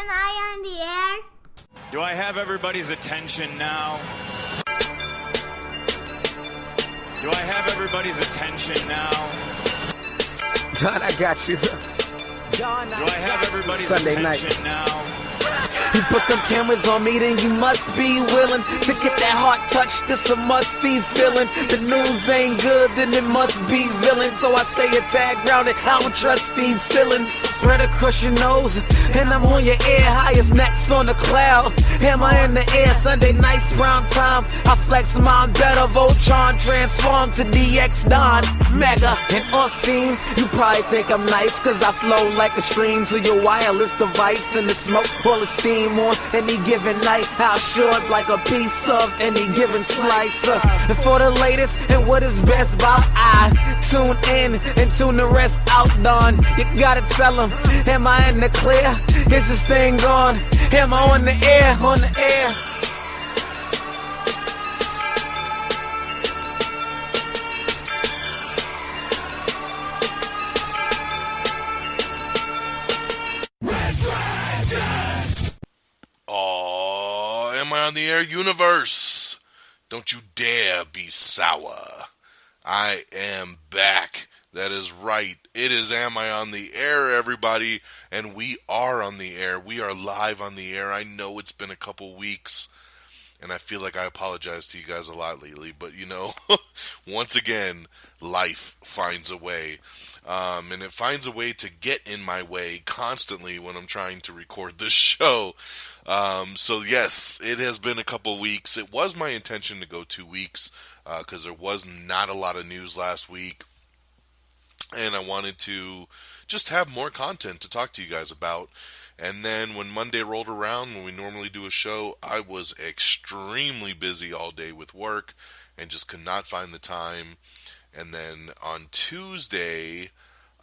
Am I on the air? Do I have everybody's attention now? Do I have everybody's attention now? Don, I got you. Do I have everybody's Sunday attention night. now? You put them cameras on me, then you must be willing to get that heart touch. This a must-see feeling. The news ain't good, then it must be villain. So I say a tag grounded, I don't trust these ceilings. Spread across your nose, and I'm on your ear. Highest necks on the cloud. Am I in the air? Sunday nights, prime time. I flex mine better. Voltron transform to DX Don. Mega and off scene. You probably think I'm nice, cause I flow like a stream to your wireless device. And the smoke full of steam on any given night. How short like a piece of any given slice. And for the latest and what is best about I tune in and tune the rest out, Don. You gotta tell them, am I in the clear? Is this thing on? Am I on the air? On the air. Am I on the air, universe? Don't you dare be sour. I am back. That is right. It is Am I on the Air, everybody, and we are on the air. We are live on the air. I know it's been a couple weeks, and I feel like I apologize to you guys a lot lately, but you know, once again, life finds a way. And it finds a way to get in my way constantly when I'm trying to record this show. So yes, it has been a couple weeks. It was my intention to go 2 weeks, because there was not a lot of news last week. And I wanted to just have more content to talk to you guys about. And then when Monday rolled around, when we normally do a show, I was extremely busy all day with work and just could not find the time. And then on Tuesday,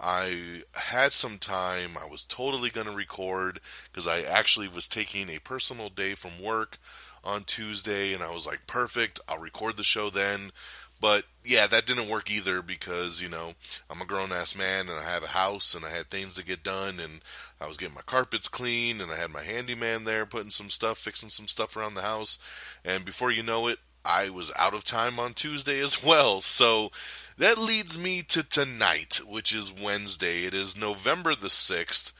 I had some time. I was totally going to record because I actually was taking a personal day from work on Tuesday. And I was like, perfect, I'll record the show then. But yeah, that didn't work either because, you know, I'm a grown-ass man and I have a house and I had things to get done and I was getting my carpets clean and I had my handyman there putting some stuff, fixing some stuff around the house. And before you know it, I was out of time on Tuesday as well. So that leads me to tonight, which is Wednesday. It is November the 6th,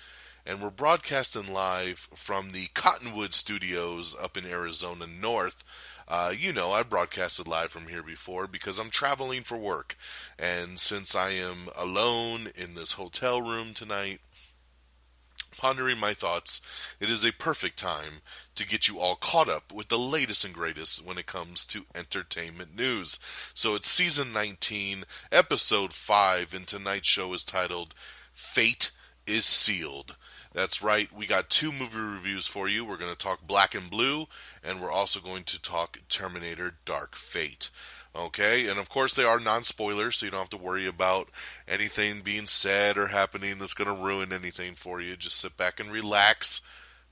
and we're broadcasting live from the Cottonwood Studios up in Arizona North. You know, I broadcasted live from here before because I'm traveling for work. And since I am alone in this hotel room tonight, pondering my thoughts, it is a perfect time to get you all caught up with the latest and greatest when it comes to entertainment news. So it's season 19, episode 5, and tonight's show is titled Fate is Sealed. That's right, we got 2 movie reviews for you. We're going to talk Black and Blue, and we're also going to talk Terminator Dark Fate. Okay, and of course they are non-spoilers, so you don't have to worry about anything being said or happening that's going to ruin anything for you. Just sit back and relax,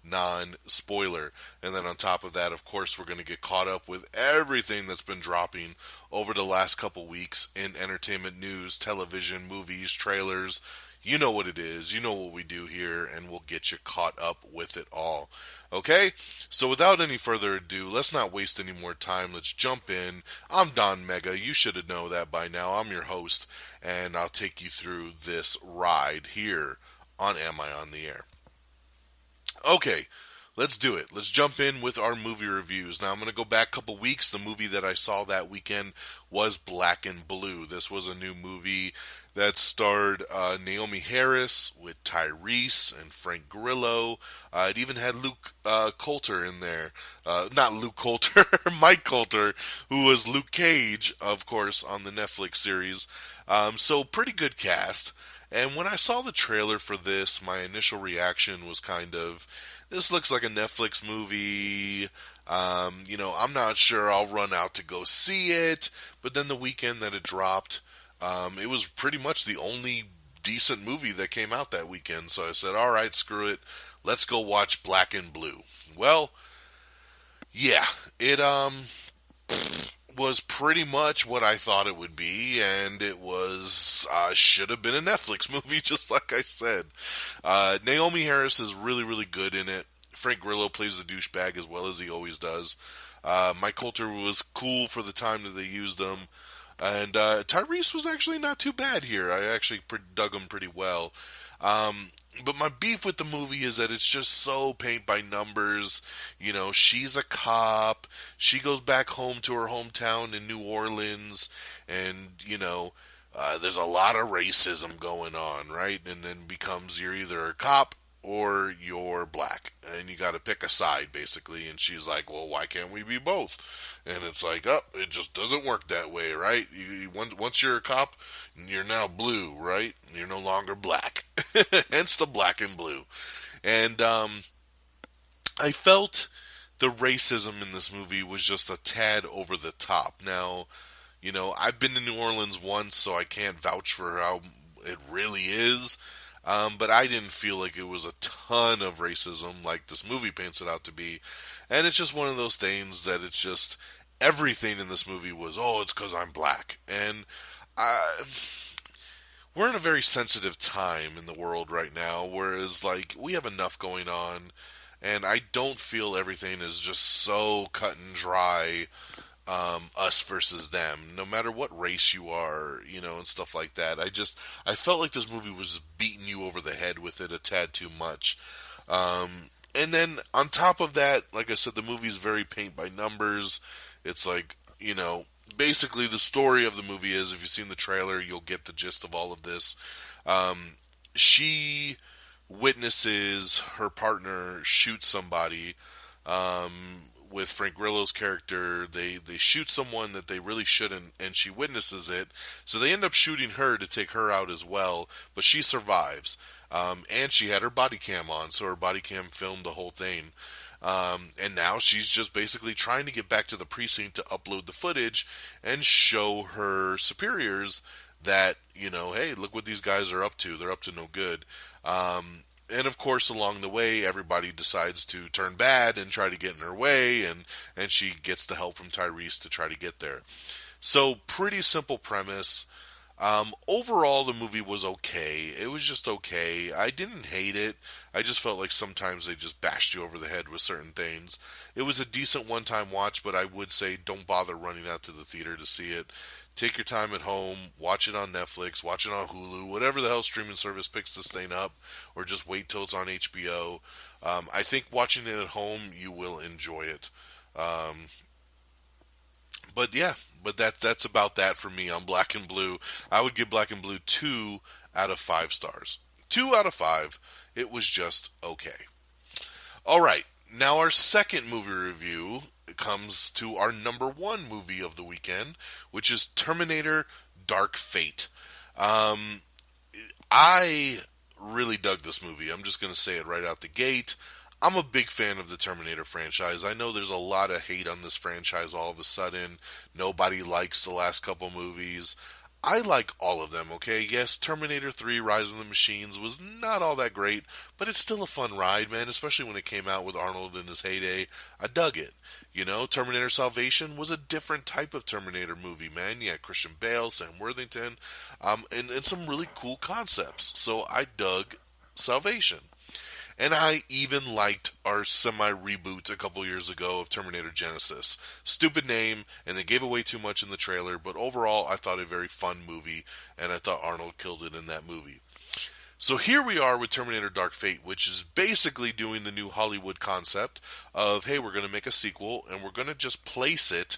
non-spoiler. And then on top of that, of course, we're going to get caught up with everything that's been dropping over the last couple weeks in entertainment news, television, movies, trailers. You know what it is, you know what we do here, and we'll get you caught up with it all. Okay? So without any further ado, let's not waste any more time. Let's jump in. I'm Don Mega. You should know that by now. I'm your host, and I'll take you through this ride here on Am I on the Air? Okay, let's do it. Let's jump in with our movie reviews. Now, I'm going to go back a couple weeks. The movie that I saw that weekend was Black and Blue. This was a new movie that starred Naomi Harris with Tyrese and Frank Grillo. It even had Luke Coulter in there. Not Luke Coulter, Mike Coulter, who was Luke Cage, of course, on the Netflix series. So pretty good cast. And when I saw the trailer for this, my initial reaction was kind of, this looks like a Netflix movie. You know, I'm not sure I'll run out to go see it. But then the weekend that it dropped, it was pretty much the only decent movie that came out that weekend. So I said, all right, screw it. Let's go watch Black and Blue. Well, yeah, it was pretty much what I thought it would be, and it was should have been a Netflix movie, just like I said. Naomi Harris is really, really good in it. Frank Grillo plays the douchebag as well as he always does. Mike Coulter was cool for the time that they used him. And Tyrese was actually not too bad here. I actually dug him pretty well. But my beef with the movie is that it's just so paint by numbers. You know, she's a cop. She goes back home to her hometown in New Orleans. And, you know, there's a lot of racism going on, right? And then becomes you're either a cop or you're black. And you got to pick a side, basically. And she's like, well, why can't we be both? And it's like, oh, it just doesn't work that way, right? Once you're a cop, you're now blue, right? You're no longer black. Hence the black and blue. And I felt the racism in this movie was just a tad over the top. Now, you know, I've been to New Orleans once, so I can't vouch for how it really is. But I didn't feel like it was a ton of racism like this movie paints it out to be. And it's just one of those things that it's just everything in this movie was, oh, it's because I'm black. And we're in a very sensitive time in the world right now, whereas, like, we have enough going on, and I don't feel everything is just so cut and dry, us versus them, no matter what race you are, you know, and stuff like that. I felt like this movie was beating you over the head with it a tad too much. And then, on top of that, like I said, the movie's very paint by numbers. It's like, you know, basically the story of the movie is, if you've seen the trailer, you'll get the gist of all of this. She witnesses her partner shoot somebody, with Frank Grillo's character. They shoot someone that they really shouldn't, and she witnesses it. So they end up shooting her to take her out as well, but she survives. And she had her body cam on, so her body cam filmed the whole thing. And now she's just basically trying to get back to the precinct to upload the footage and show her superiors that, you know, hey, look what these guys are up to. They're up to no good. And of course, along the way, everybody decides to turn bad and try to get in her way, and she gets the help from Tyrese to try to get there. So, pretty simple premise. Overall, the movie was okay. It was just okay. I didn't hate it. I just felt like sometimes they just bashed you over the head with certain things. It was a decent one-time watch, but I would say don't bother running out to the theater to see it. Take your time at home, watch it on Netflix, watch it on Hulu, whatever the hell streaming service picks this thing up, or just wait till it's on HBO. I think watching it at home, you will enjoy it. But yeah, that's about that for me on Black and Blue. I would give Black and Blue 2 out of 5 stars. 2 out of 5. It was just okay. Alright, now our second movie review comes to our number 1 movie of the weekend, which is Terminator Dark Fate. I really dug this movie. I'm just going to say it right out the gate. I'm a big fan of the Terminator franchise. I know there's a lot of hate on this franchise all of a sudden. Nobody likes the last couple movies. I like all of them, okay? Yes, Terminator 3 Rise of the Machines was not all that great, but it's still a fun ride, man, especially when it came out with Arnold in his heyday. I dug it. You know, Terminator Salvation was a different type of Terminator movie, man. You had Christian Bale, Sam Worthington, and some really cool concepts. So I dug Salvation. And I even liked our semi-reboot a couple years ago of Terminator Genesis. Stupid name, and they gave away too much in the trailer, but overall I thought a very fun movie, and I thought Arnold killed it in that movie. So here we are with Terminator Dark Fate, which is basically doing the new Hollywood concept of, hey, we're going to make a sequel, and we're going to just place it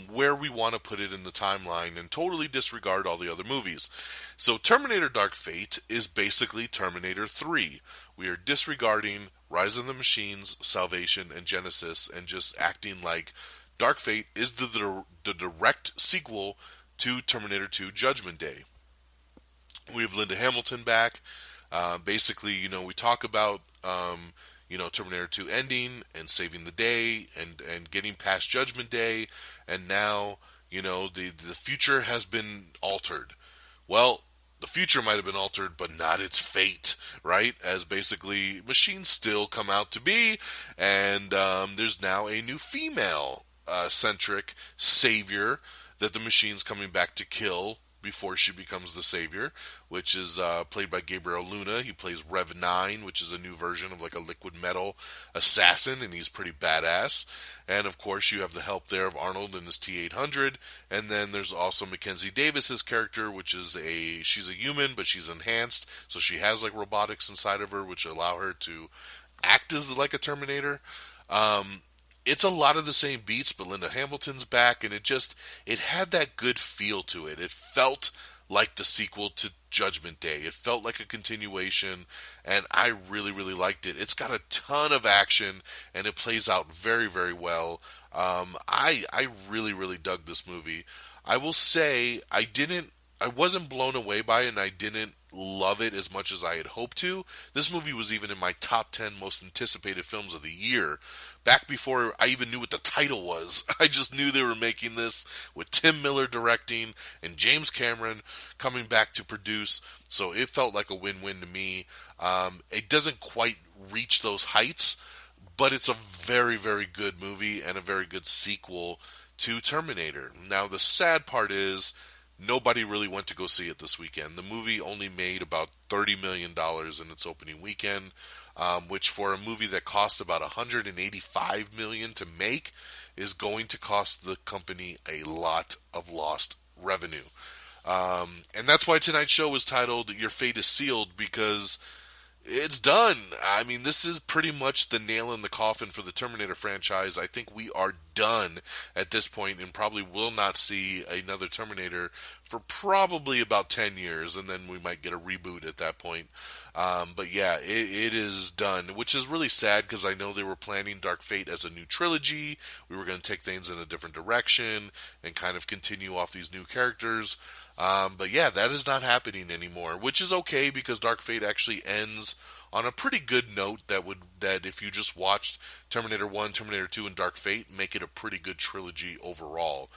where we want to put it in the timeline and totally disregard all the other movies. So Terminator Dark Fate is basically Terminator 3. We are disregarding Rise of the Machines, Salvation, and Genesis, and just acting like Dark Fate is the direct sequel to Terminator 2 Judgment Day. We have Linda Hamilton back. Basically, you know, we talk about Terminator 2 ending and saving the day and getting past Judgment Day, and now, you know, the future has been altered. Well, the future might have been altered, but not its fate, right? As basically machines still come out to be, and there's now a new female centric savior that the machine's coming back to kill before she becomes the Savior, which is played by Gabriel Luna. He plays Rev 9, which is a new version of like a liquid metal assassin, and he's pretty badass. And of course, you have the help there of Arnold and his T-800, and then there's also Mackenzie Davis's character, which is she's a human, but she's enhanced, so she has like robotics inside of her, which allow her to act as like a Terminator. It's a lot of the same beats, but Linda Hamilton's back, and it had that good feel to it. It felt like the sequel to Judgment Day. It felt like a continuation, and I really, really liked it. It's got a ton of action, and it plays out very, very well. I really, really dug this movie. I will say I wasn't blown away by it, and I didn't love it as much as I had hoped to. This movie was even in my top 10 most anticipated films of the year. Back before I even knew what the title was, I just knew they were making this with Tim Miller directing and James Cameron coming back to produce. So it felt like a win-win to me. It doesn't quite reach those heights, but it's a very, very good movie and a very good sequel to Terminator. Now, the sad part is nobody really went to go see it this weekend. The movie only made about $30 million in its opening weekend, which for a movie that cost about $185 million to make is going to cost the company a lot of lost revenue. And that's why tonight's show was titled Your Fate is Sealed, because it's done. I mean, this is pretty much the nail in the coffin for the Terminator franchise. I think we are done at this point and probably will not see another Terminator for probably about 10 years, and then we might get a reboot at that point. But yeah, it is done, which is really sad because I know they were planning Dark Fate as a new trilogy. We were going to take things in a different direction and kind of continue off these new characters. But yeah, that is not happening anymore, which is okay because Dark Fate actually ends on a pretty good note that if you just watched Terminator 1, Terminator 2, and Dark Fate, make it a pretty good trilogy overall.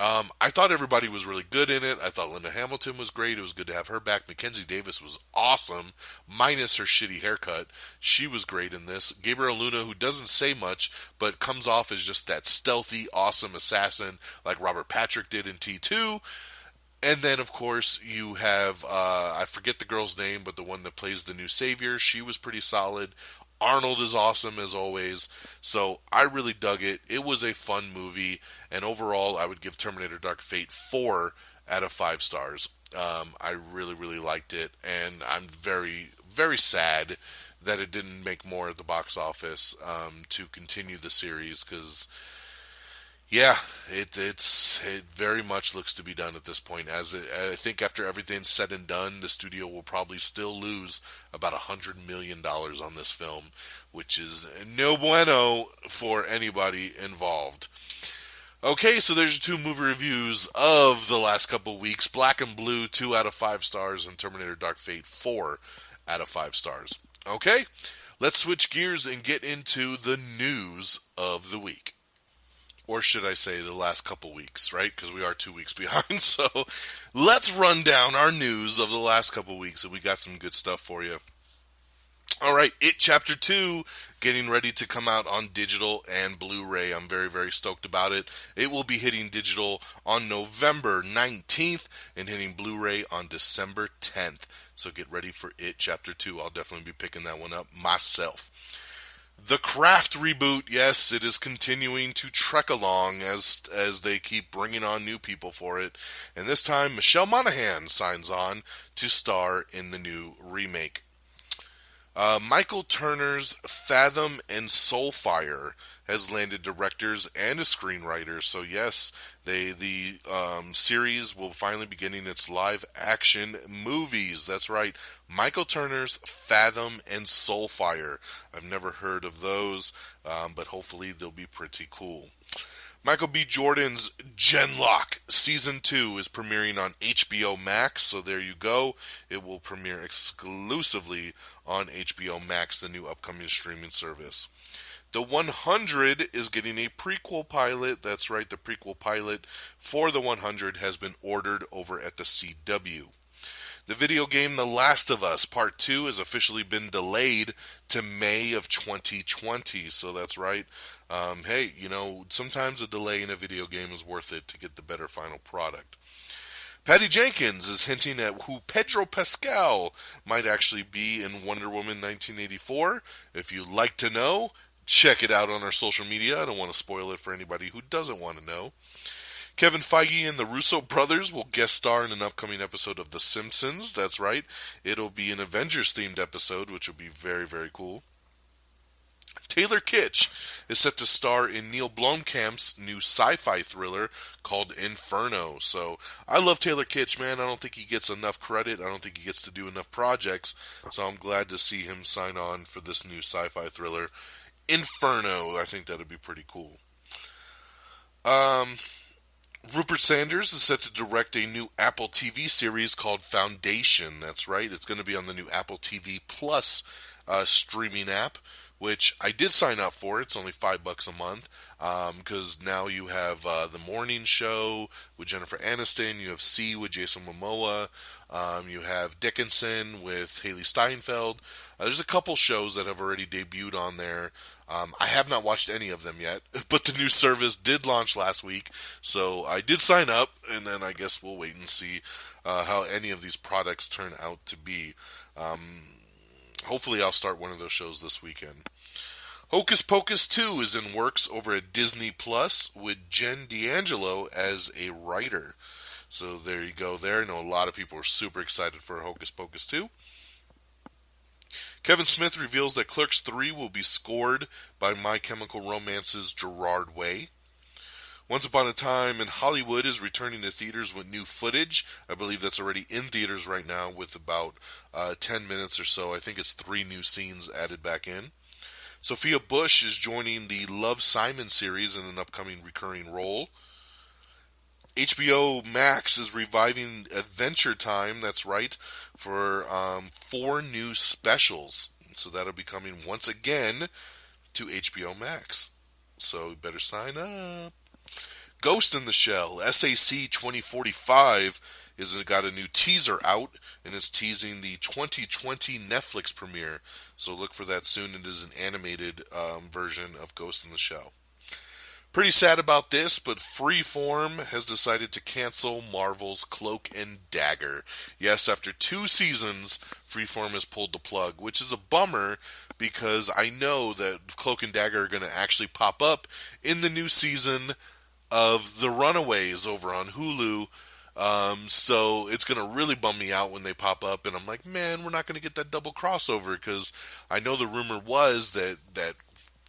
I thought everybody was really good in it. I thought Linda Hamilton was great. It was good to have her back. Mackenzie Davis was awesome, minus her shitty haircut. She was great in this. Gabriel Luna, who doesn't say much, but comes off as just that stealthy, awesome assassin like Robert Patrick did in T2. And then, of course, you have, I forget the girl's name, but the one that plays the new Savior. She was pretty solid. Arnold is awesome, as always. So I really dug it. It was a fun movie. And overall, I would give Terminator Dark Fate 4 out of 5 stars. I really, really liked it. And I'm very, very sad that it didn't make more at the box office to continue the series, because yeah, it very much looks to be done at this point. I think after everything's said and done, the studio will probably still lose about $100 million on this film, which is no bueno for anybody involved. Okay, so there's your 2 movie reviews of the last couple weeks. Black and Blue, 2 out of 5 stars, and Terminator Dark Fate, 4 out of 5 stars. Okay, let's switch gears and get into the news of the week. Or should I say the last couple weeks, right? Because we are 2 weeks behind. So let's run down our news of the last couple weeks, and we got some good stuff for you. All right, It Chapter 2 getting ready to come out on digital and Blu-ray. I'm very, very stoked about it. It will be hitting digital on November 19th and hitting Blu-ray on December 10th. So get ready for It Chapter 2. I'll definitely be picking that one up myself. The Craft reboot, yes, it is continuing to trek along as they keep bringing on new people for it. And this time, Michelle Monaghan signs on to star in the new remake. Michael Turner's Fathom and Soulfire has landed directors and a screenwriter. So yes, the series will finally be getting its live action movies. That's right, Michael Turner's Fathom and Soulfire. I've never heard of those, but hopefully they'll be pretty cool. Michael B. Jordan's Genlock Season 2 is premiering on HBO Max, so there you go. It will premiere exclusively on HBO Max, the new upcoming streaming service. The 100 is getting a prequel pilot. That's right, the prequel pilot for the 100 has been ordered over at the CW. The video game The Last of Us Part 2 has officially been delayed to May of 2020. So that's right. Hey, sometimes a delay in a video game is worth it to get the better final product. Patty Jenkins is hinting at who Pedro Pascal might actually be in Wonder Woman 1984. If you'd like to know, check it out on our social media. I don't want to spoil it for anybody who doesn't want to know. Kevin Feige and the Russo brothers will guest star in an upcoming episode of The Simpsons. That's right. It'll be an Avengers-themed episode, which will be very, very cool. Taylor Kitsch is set to star in Neill Blomkamp's new sci-fi thriller called Inferno. So, I love Taylor Kitsch, man. I don't think he gets enough credit. I don't think he gets to do enough projects. So, I'm glad to see him sign on for this new sci-fi thriller, Inferno. I think that'd be pretty cool. Rupert Sanders is set to direct a new Apple TV series called Foundation. That's right. It's going to be on the new Apple TV Plus streaming app, which I did sign up for. It's only $5 a month, because now you have The Morning Show with Jennifer Aniston, you have C with Jason Momoa, you have Dickinson with Haley Steinfeld. There's a couple shows that have already debuted on there. I have not watched any of them yet, but the new service did launch last week, so I did sign up, and then I guess we'll wait and see how any of these products turn out to be. Hopefully I'll start one of those shows this weekend. Hocus Pocus 2 is in works over at Disney Plus with Jen D'Angelo as a writer. So there you go there. I know a lot of people are super excited for Hocus Pocus 2. Kevin Smith reveals that Clerks 3 will be scored by My Chemical Romance's Gerard Way. Once Upon a Time in Hollywood is returning to theaters with new footage. I believe that's already in theaters right now with about 10 minutes or so. I think it's 3 new scenes added back in. Sophia Bush is joining the Love, Simon series in an upcoming recurring role. HBO Max is reviving Adventure Time, that's right, for 4 new specials. So that'll be coming once again to HBO Max. So you better sign up. Ghost in the Shell, SAC 2045, is got a new teaser out, and it's teasing the 2020 Netflix premiere. So look for that soon. It is an animated version of Ghost in the Shell. Pretty sad about this, but Freeform has decided to cancel Marvel's Cloak and Dagger. Yes, after 2 seasons, Freeform has pulled the plug, which is a bummer because I know that Cloak and Dagger are going to actually pop up in the new season of The Runaways over on Hulu. So it's going to really bum me out when they pop up, and I'm like, man, we're not going to get that double crossover, because I know the rumor was that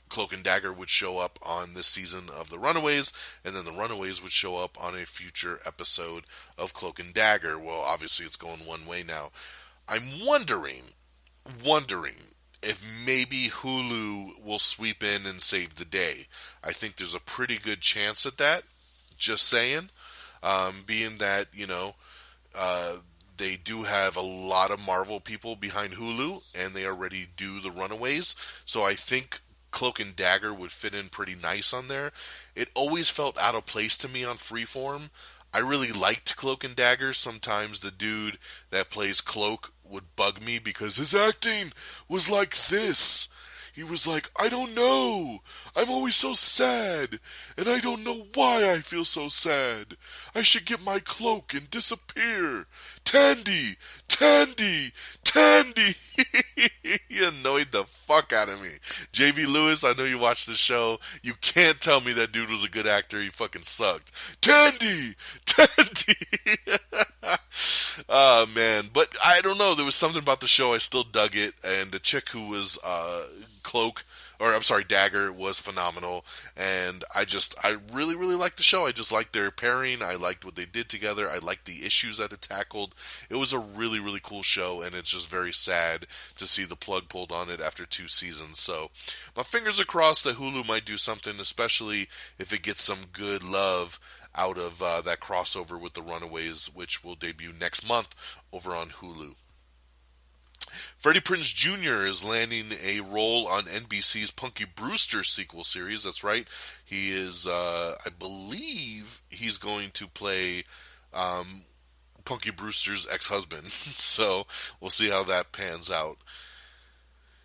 Cloak and Dagger would show up on this season of The Runaways, and then The Runaways would show up on a future episode of Cloak and Dagger. Well, obviously it's going one way now. I'm wondering if maybe Hulu will sweep in and save the day. I think there's a pretty good chance at that, just saying. Being that, they do have a lot of Marvel people behind Hulu, and they already do The Runaways, so I think Cloak and Dagger would fit in pretty nice on there. It always felt out of place to me on Freeform. I really liked Cloak and Dagger. Sometimes the dude that plays Cloak would bug me because his acting was like this. He was like, I don't know. I'm always so sad, and I don't know why I feel so sad. I should get my cloak and disappear. Tandy! Tandy! Tandy! He annoyed the fuck out of me. J.B. Lewis, I know you watched the show. You can't tell me that dude was a good actor. He fucking sucked. Tandy! Tandy! Oh, man. But I don't know. There was something about the show. I still dug it. And the chick who was Dagger was phenomenal. And I really, really liked the show. I just liked their pairing. I liked what they did together. I liked the issues that it tackled. It was a really, really cool show, and it's just very sad to see the plug pulled on it after 2 seasons. So my fingers are crossed that Hulu might do something, especially if it gets some good love out of that crossover with The Runaways, which will debut next month over on Hulu. Freddie Prinze Jr. is landing a role on NBC's Punky Brewster sequel series. That's right. He is, I believe, he's going to play Punky Brewster's ex-husband. So we'll see how that pans out.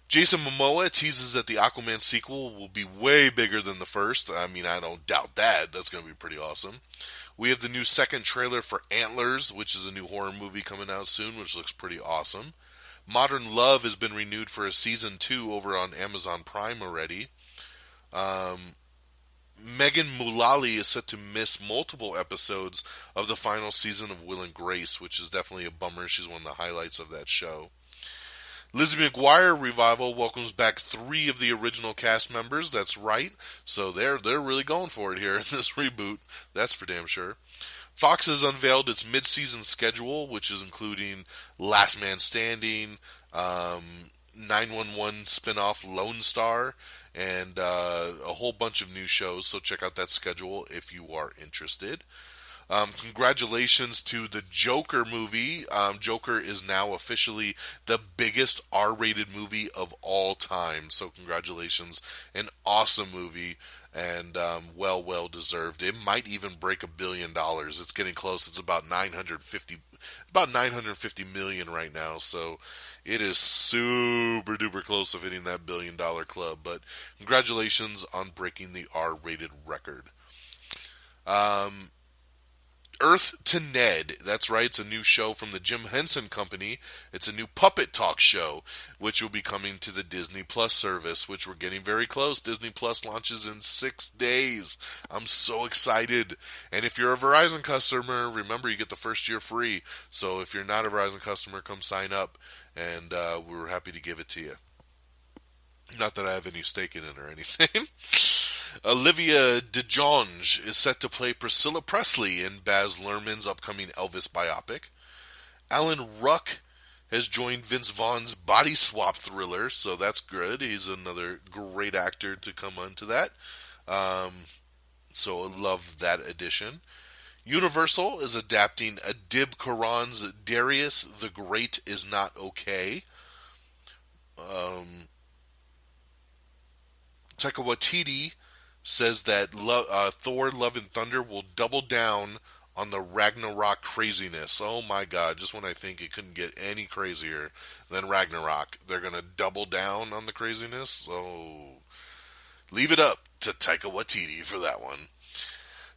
Jason Momoa teases that the Aquaman sequel will be way bigger than the first. I mean, I don't doubt that. That's going to be pretty awesome. We have the new second trailer for Antlers, which is a new horror movie coming out soon, which looks pretty awesome. Modern Love has been renewed for a season 2 over on Amazon Prime already. Megan Mullally is set to miss multiple episodes of the final season of Will and Grace, which is definitely a bummer. She's one of the highlights of that show. Lizzie McGuire revival welcomes back 3 of the original cast members. That's right. So they're really going for it here in this reboot. That's for damn sure. Fox has unveiled its mid-season schedule, which is including Last Man Standing, 911 spinoff Lone Star, and a whole bunch of new shows. So check out that schedule if you are interested. Congratulations to the Joker movie. Joker is now officially the biggest R-rated movie of all time. So congratulations. An awesome movie and well deserved. It might even break $1 billion. It's getting close. It's about 950 million right now. So it is super duper close of hitting that $1 billion club. But congratulations on breaking the R-rated record. Earth to Ned. That's right. It's a new show from the Jim Henson Company. It's a new puppet talk show, which will be coming to the Disney Plus service, which we're getting very close. Disney Plus launches in 6 days. I'm so excited. And if you're a Verizon customer, remember you get the first year free. So if you're not a Verizon customer, come sign up, and we're happy to give it to you. Not that I have any stake in it or anything. Olivia DeJonge is set to play Priscilla Presley in Baz Luhrmann's upcoming Elvis biopic. Alan Ruck has joined Vince Vaughn's body swap thriller, so that's good. He's another great actor to come onto that. So I love that addition. Universal is adapting Adib Khorran's Darius the Great is Not Okay. Taika Waititi says that Thor Love and Thunder will double down on the Ragnarok craziness. Oh my god, just when I think it couldn't get any crazier than Ragnarok, they're going to double down on the craziness. So leave it up to Taika Waititi for that one.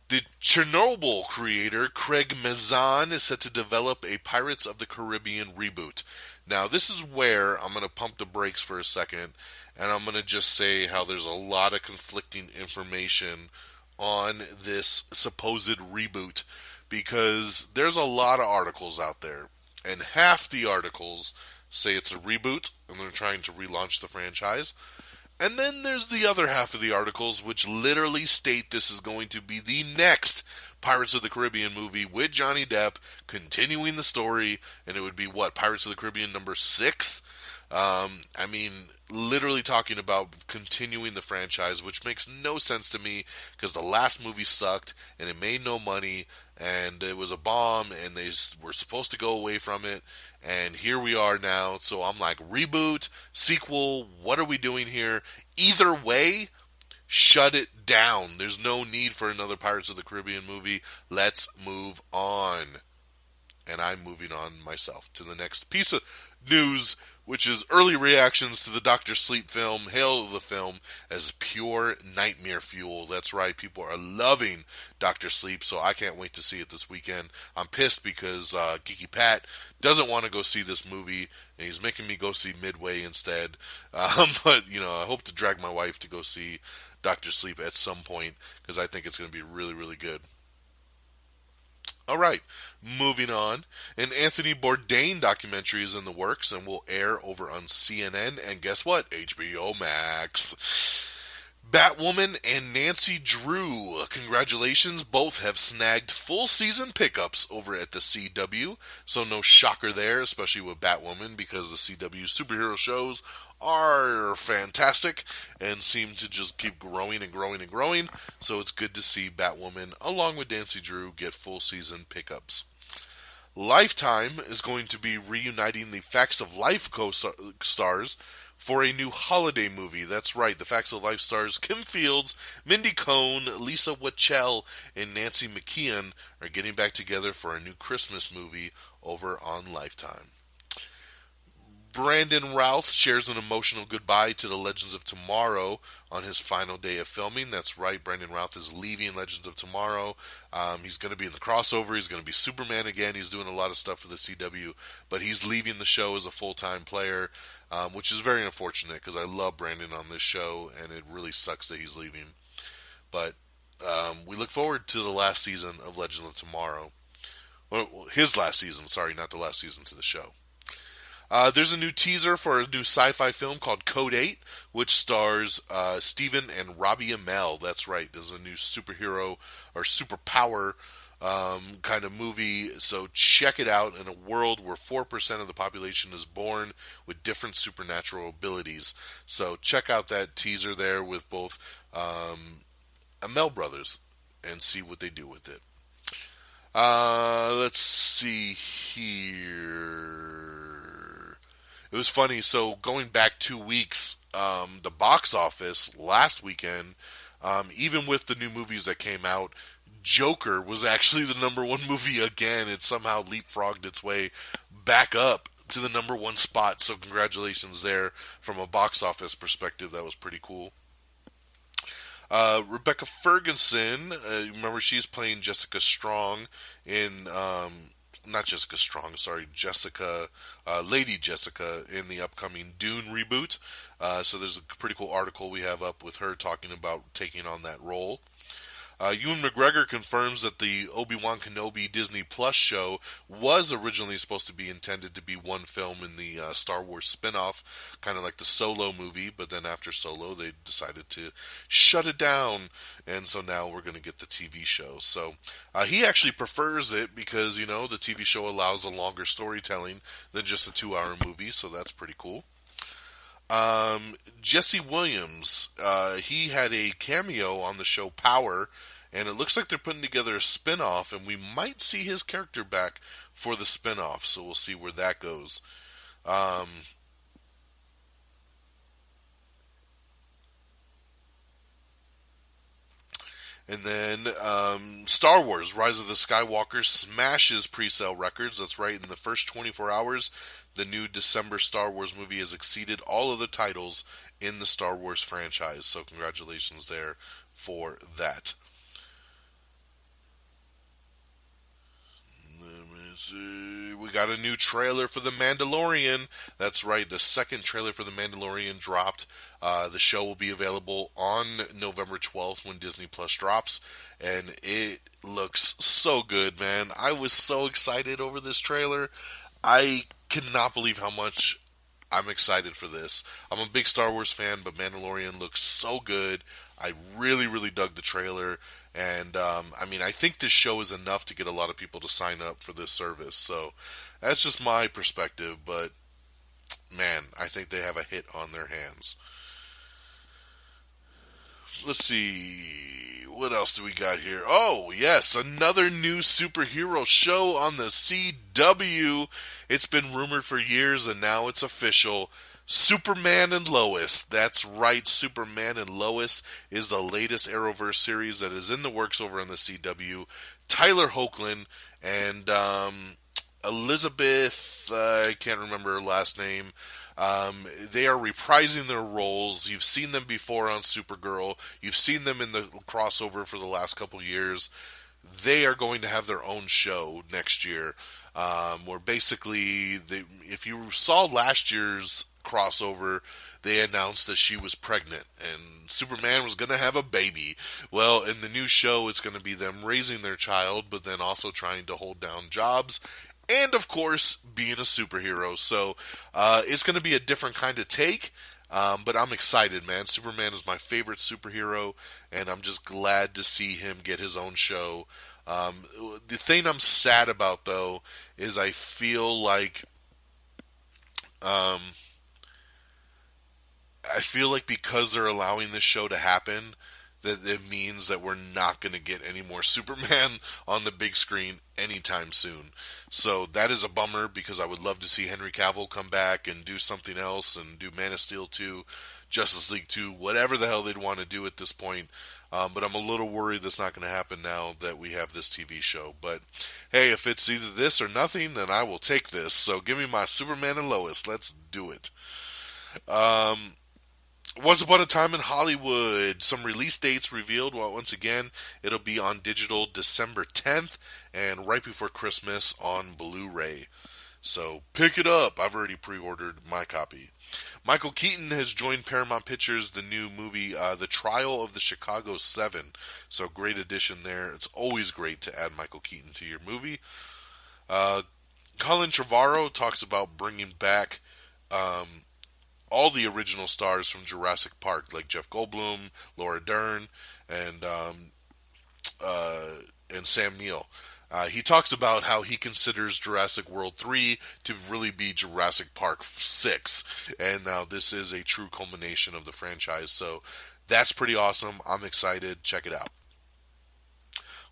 The Chernobyl creator Craig Mazin is set to develop a Pirates of the Caribbean reboot. Now this is where I'm going to pump the brakes for a second, and I'm going to just say how there's a lot of conflicting information on this supposed reboot, because there's a lot of articles out there, and half the articles say it's a reboot and they're trying to relaunch the franchise. And then there's the other half of the articles which literally state this is going to be the next Pirates of the Caribbean movie with Johnny Depp, continuing the story, and it would be what, Pirates of the Caribbean number 6? I mean, literally talking about continuing the franchise, which makes no sense to me, because the last movie sucked, and it made no money, and it was a bomb, and they were supposed to go away from it, and here we are now. So I'm like, reboot, sequel, what are we doing here? Either way, shut it down. There's no need for another Pirates of the Caribbean movie. Let's move on. And I'm moving on myself to the next piece of news, which is early reactions to the Dr. Sleep film, hail the film as pure nightmare fuel. That's right, people are loving Dr. Sleep, so I can't wait to see it this weekend. I'm pissed because Geeky Pat doesn't want to go see this movie, and he's making me go see Midway instead. But, I hope to drag my wife to go see Dr. Sleep at some point, because I think it's going to be really, really good. All right, moving on. An Anthony Bourdain documentary is in the works and will air over on CNN, and guess what? HBO Max. Batwoman and Nancy Drew, congratulations, both have snagged full season pickups over at the CW, so no shocker there, especially with Batwoman, because the CW superhero shows are fantastic and seem to just keep growing and growing and growing. So it's good to see Batwoman along with Nancy Drew get full season pickups. Lifetime is going to be reuniting the Facts of Life co-stars for a new holiday movie. That's right, the Facts of Life stars Kim Fields, Mindy Cohn, Lisa Wachtel, and Nancy McKeon are getting back together for a new Christmas movie over on Lifetime. Brandon Routh shares an emotional goodbye to the Legends of Tomorrow on his final day of filming. That's right, Brandon Routh is leaving Legends of Tomorrow. He's going to be in the crossover. He's going to be Superman again. He's doing a lot of stuff for the CW, but he's leaving the show as a full-time player, which is very unfortunate because I love Brandon on this show, and it really sucks that he's leaving. But we look forward to the last season of Legends of Tomorrow. Well, his last season, sorry, not the last season to the show. There's a new teaser for a new sci-fi film called Code 8, which stars Stephen and Robbie Amell. That's right, there's a new superhero or superpower kind of movie, so check it out. In a world where 4% of the population is born with different supernatural abilities. So check out that teaser there with both Amell brothers and see what they do with it. Let's see here. It was funny, so going back 2 weeks, the box office last weekend, even with the new movies that came out, Joker was actually the number one movie again. It somehow leapfrogged its way back up to the number one spot, so congratulations there from a box office perspective. That was pretty cool. Rebecca Ferguson, remember she's playing Jessica Strong in, not Jessica Strong, sorry, Lady Jessica in the upcoming Dune reboot. So there's a pretty cool article we have up with her talking about taking on that role. Ewan McGregor confirms that the Obi-Wan Kenobi Disney Plus show was originally supposed to be intended to be one film in the Star Wars spin-off, kind of like the Solo movie, but then after Solo they decided to shut it down, and so now we're going to get the TV show. So he actually prefers it because, you know, the TV show allows a longer storytelling than just a 2-hour movie, so that's pretty cool. Jesse Williams, he had a cameo on the show Power, and it looks like they're putting together a spin-off, and we might see his character back for the spin-off, so we'll see where that goes. And then Star Wars, Rise of the Skywalker smashes pre-sale records. That's right, in the first 24 hours, the new December Star Wars movie has exceeded all of the titles in the Star Wars franchise. So congratulations there for that. We got a new trailer for The Mandalorian. That's right, the second trailer for The Mandalorian dropped. The show will be available on November 12th when Disney Plus drops, and it looks so good, man. I was so excited over this trailer. I cannot believe how much I'm excited for this. I'm a big Star Wars fan, but Mandalorian looks so good. I really, really dug the trailer. And, I mean, I think this show is enough to get a lot of people to sign up for this service. So, that's just my perspective. But, man, I think they have a hit on their hands. Let's see. What else do we got here? Oh, yes, another new superhero show on the CW. It's been rumored for years, and now it's official. Superman and Lois. That's right, Superman and Lois is the latest Arrowverse series that is in the works over on the CW. Tyler Hoechlin and Elizabeth, I can't remember her last name. They are reprising their roles. You've seen them before on Supergirl. You've seen them in the crossover for the last couple years. They are going to have their own show next year. Where basically, if you saw last year's crossover, they announced that she was pregnant and Superman was going to have a baby. Well, in the new show, it's going to be them raising their child, but then also trying to hold down jobs. And, of course, being a superhero. So, it's going to be a different kind of take. But I'm excited, man. Superman is my favorite superhero. And I'm just glad to see him get his own show. The thing I'm sad about, though, is I feel like... because they're allowing this show to happen, that it means that we're not going to get any more Superman on the big screen anytime soon. So that is a bummer because I would love to see Henry Cavill come back and do something else and do Man of Steel 2. Justice League 2, whatever the hell they'd want to do at this point. But I'm a little worried that's not going to happen now that we have this TV show. But hey, if it's either this or nothing, then I will take this. So give me my Superman and Lois. Let's do it. Once Upon a Time in Hollywood. Some release dates revealed. Well, once again, it'll be on digital December 10th and right before Christmas on Blu-ray. So pick it up. I've already pre-ordered my copy. Michael Keaton has joined Paramount Pictures, the new movie, The Trial of the Chicago 7. So great addition there. It's always great to add Michael Keaton to your movie. Colin Trevorrow talks about bringing back all the original stars from Jurassic Park, like Jeff Goldblum, Laura Dern, and Sam Neill. He talks about how he considers Jurassic World 3 to really be Jurassic Park 6, and now this is a true culmination of the franchise, so that's pretty awesome. I'm excited. Check it out.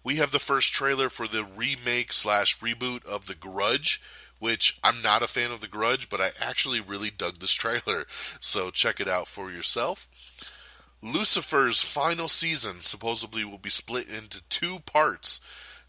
We have the first trailer for the remake/reboot of The Grudge, which I'm not a fan of The Grudge, but I actually really dug this trailer, so check it out for yourself. Lucifer's final season supposedly will be split into 2 parts.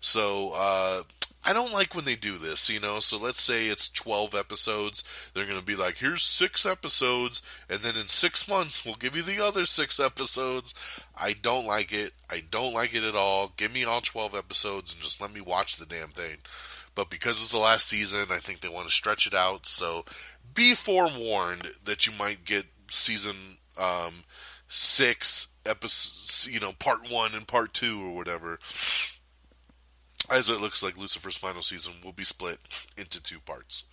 So, I don't like when they do this, so let's say it's 12 episodes, they're going to be like, here's 6 episodes, and then in 6 months, we'll give you the other 6 episodes. I don't like it. I don't like it at all. Give me all 12 episodes and just let me watch the damn thing. But because it's the last season, I think they want to stretch it out, so be forewarned that you might get season 6 episodes, part 1 and part 2 or whatever, as it looks like Lucifer's final season will be split into 2 parts.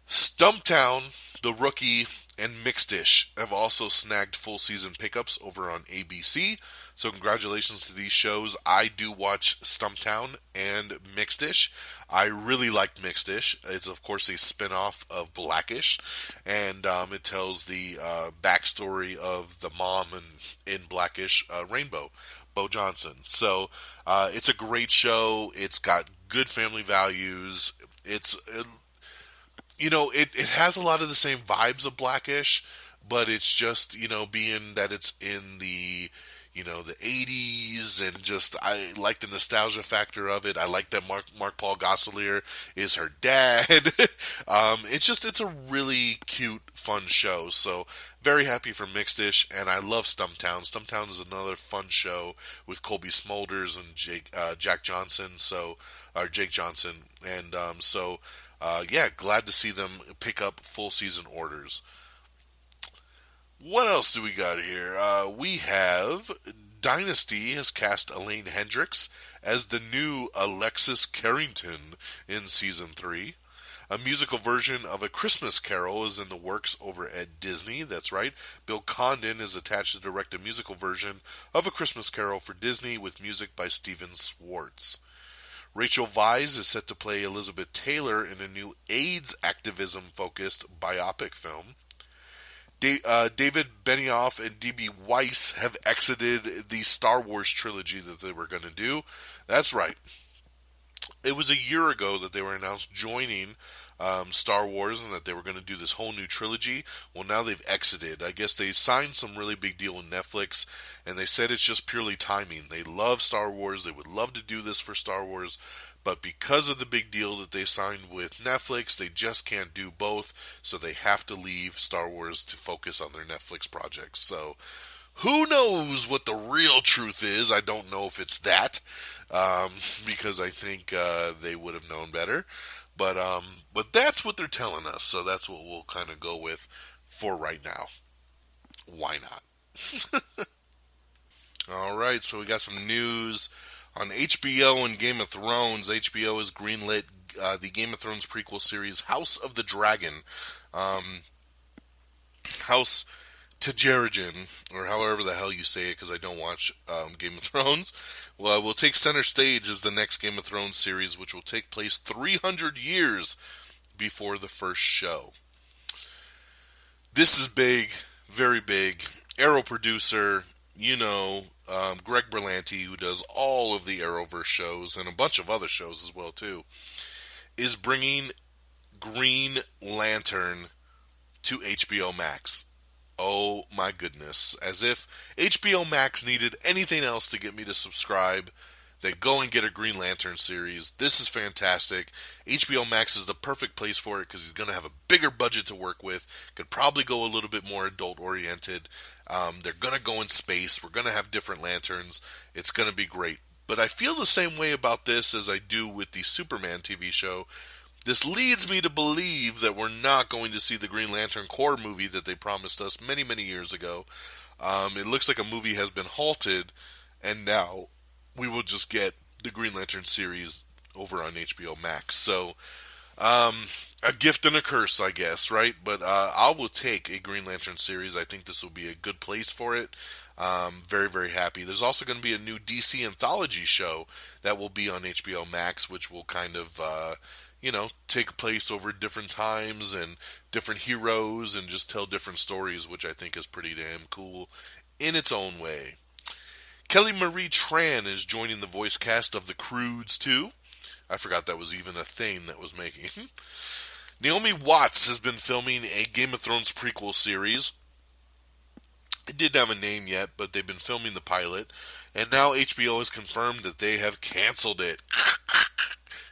Stumptown, The Rookie, and Mixed-ish have also snagged full season pickups over on ABC. So congratulations to these shows. I do watch Stumptown and Mixed-ish. I really liked Mixed-ish. It's of course a spin-off of Blackish, and it tells the backstory of the mom in Blackish, Rainbow, Bo Johnson. So it's a great show. It's got good family values. It has a lot of the same vibes of Blackish, but it's just, being that it's in the, the 80s, and just, I like the nostalgia factor of it. I like that Mark Paul Gosselaar is her dad. It's a really cute, fun show. So very happy for Mixed-ish, and I love Stumptown. Stumptown is another fun show with Colby Smulders and Jake Johnson. And glad to see them pick up full season orders. What else do we got here? We have Dynasty has cast Elaine Hendricks as the new Alexis Carrington in season 3. A musical version of A Christmas Carol is in the works over at Disney. That's right. Bill Condon is attached to direct a musical version of A Christmas Carol for Disney with music by Steven Schwartz. Rachel Weisz is set to play Elizabeth Taylor in a new AIDS activism-focused biopic film. David Benioff and D.B. Weiss have exited the Star Wars trilogy that they were going to do. That's right. It was a year ago that they were announced joining Star Wars and that they were going to do this whole new trilogy. Well, now they've exited. I guess they signed some really big deal with Netflix, and they said it's just purely timing. They love Star Wars. They would love to do this for Star Wars, but because of the big deal that they signed with Netflix, they just can't do both, so they have to leave Star Wars to focus on their Netflix projects. So who knows what the real truth is? I don't know if it's that, because I think they would have known better. But that's what they're telling us, so that's what we'll kind of go with for right now. Why not? All right, so we got some news on HBO and Game of Thrones. HBO has greenlit the Game of Thrones prequel series House of the Dragon. House Targaryen, or however the hell you say it, because I don't watch Game of Thrones, will take center stage as the next Game of Thrones series, which will take place 300 years before the first show. This is big, very big. Arrow producer, Greg Berlanti, who does all of the Arrowverse shows and a bunch of other shows as well too, is bringing Green Lantern to HBO Max. Oh my goodness. As if HBO Max needed anything else to get me to subscribe, they go and get a Green Lantern series. This is fantastic. HBO Max is the perfect place for it because he's going to have a bigger budget to work with. Could probably go a little bit more adult oriented. They're going to go in space. We're going to have different lanterns. It's going to be great. But I feel the same way about this as I do with the Superman TV show. This leads me to believe that we're not going to see the Green Lantern Corps movie that they promised us many, many years ago. It looks like a movie has been halted, and now we will just get the Green Lantern series over on HBO Max. So, a gift and a curse, I guess, right? But I will take a Green Lantern series. I think this will be a good place for it. Very, very happy. There's also going to be a new DC anthology show that will be on HBO Max, which will kind of, take place over different times and different heroes and just tell different stories, which I think is pretty damn cool in its own way. Kelly Marie Tran is joining the voice cast of The Croods 2. I forgot that was even a thing that was making. Naomi Watts has been filming a Game of Thrones prequel series. It didn't have a name yet, but they've been filming the pilot. And now HBO has confirmed that they have canceled it.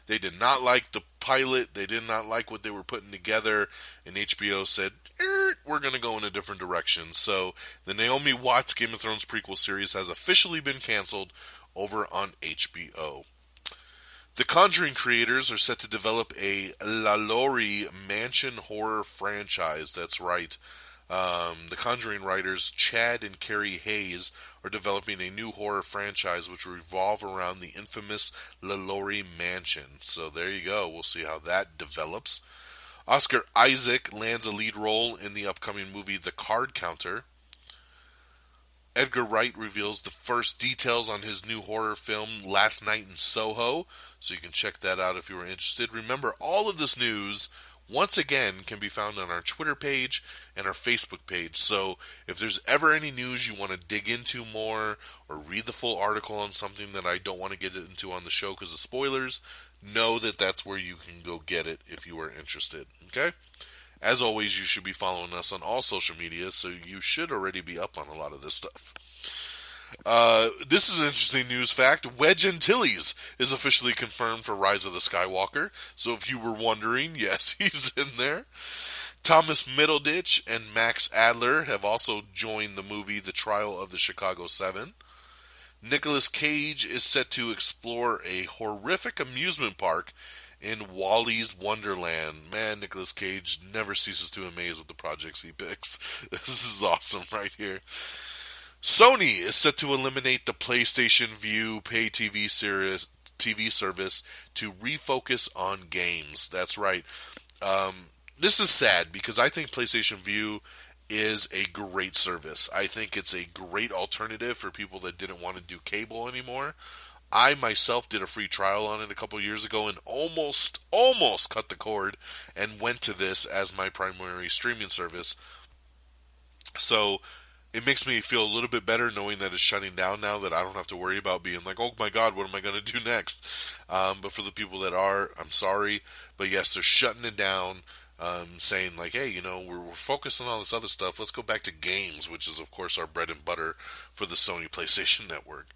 They did not like the pilot. They did not like what they were putting together. And HBO said, we're going to go in a different direction. So the Naomi Watts Game of Thrones prequel series has officially been canceled over on HBO. The Conjuring creators are set to develop a La Laurie mansion horror franchise. That's right. The Conjuring writers Chad and Carrie Hayes are developing a new horror franchise which will revolve around the infamous La Laurie mansion. So there you go. We'll see how that develops. Oscar Isaac lands a lead role in the upcoming movie The Card Counter. Edgar Wright reveals the first details on his new horror film Last Night in Soho, so you can check that out if you were interested. Remember, all of this news, once again, can be found on our Twitter page and our Facebook page. So if there's ever any news you want to dig into more or read the full article on something that I don't want to get into on the show because of spoilers, know that that's where you can go get it if you are interested. Okay? As always, you should be following us on all social media, so you should already be up on a lot of this stuff. This is an interesting news fact. Wedge Antilles is officially confirmed for Rise of the Skywalker. So if you were wondering, yes, he's in there. Thomas Middleditch and Max Adler have also joined the movie The Trial of the Chicago 7. Nicolas Cage is set to explore a horrific amusement park in Wally's Wonderland. Man, Nicolas Cage never ceases to amaze with the projects he picks. This is awesome right here. Sony is set to eliminate the PlayStation Vue pay TV service to refocus on games. That's right. This is sad because I think PlayStation Vue is a great service. I think it's a great alternative for people that didn't want to do cable anymore. I myself did a free trial on it a couple years ago and almost cut the cord and went to this as my primary streaming service. So it makes me feel a little bit better knowing that it's shutting down now, that I don't have to worry about being like, oh my God, what am I going to do next? But for the people that are, I'm sorry. But yes, they're shutting it down, saying like, hey, we're focused on all this other stuff. Let's go back to games, which is, of course, our bread and butter for the Sony PlayStation Network.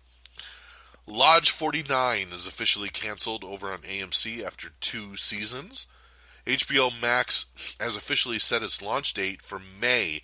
Lodge 49 is officially canceled over on AMC after 2 seasons. HBO Max has officially set its launch date for May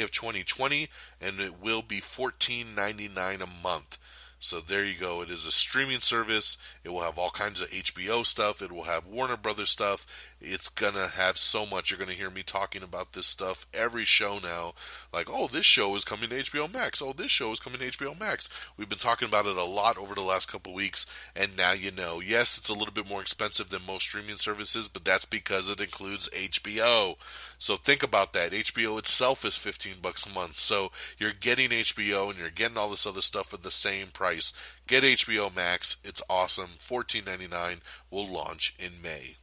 of 2020, and it will be $14.99 a month. So there you go. It is a streaming service. It will have all kinds of HBO stuff. It will have Warner Brothers stuff. It's going to have so much. You're going to hear me talking about this stuff every show now. Like, oh, this show is coming to HBO Max. Oh, this show is coming to HBO Max. We've been talking about it a lot over the last couple weeks, and now you know. Yes, it's a little bit more expensive than most streaming services, but that's because it includes HBO. So think about that. HBO itself is $15 a month. So you're getting HBO and you're getting all this other stuff at the same price. Get HBO Max. It's awesome. $14.99 will launch in May.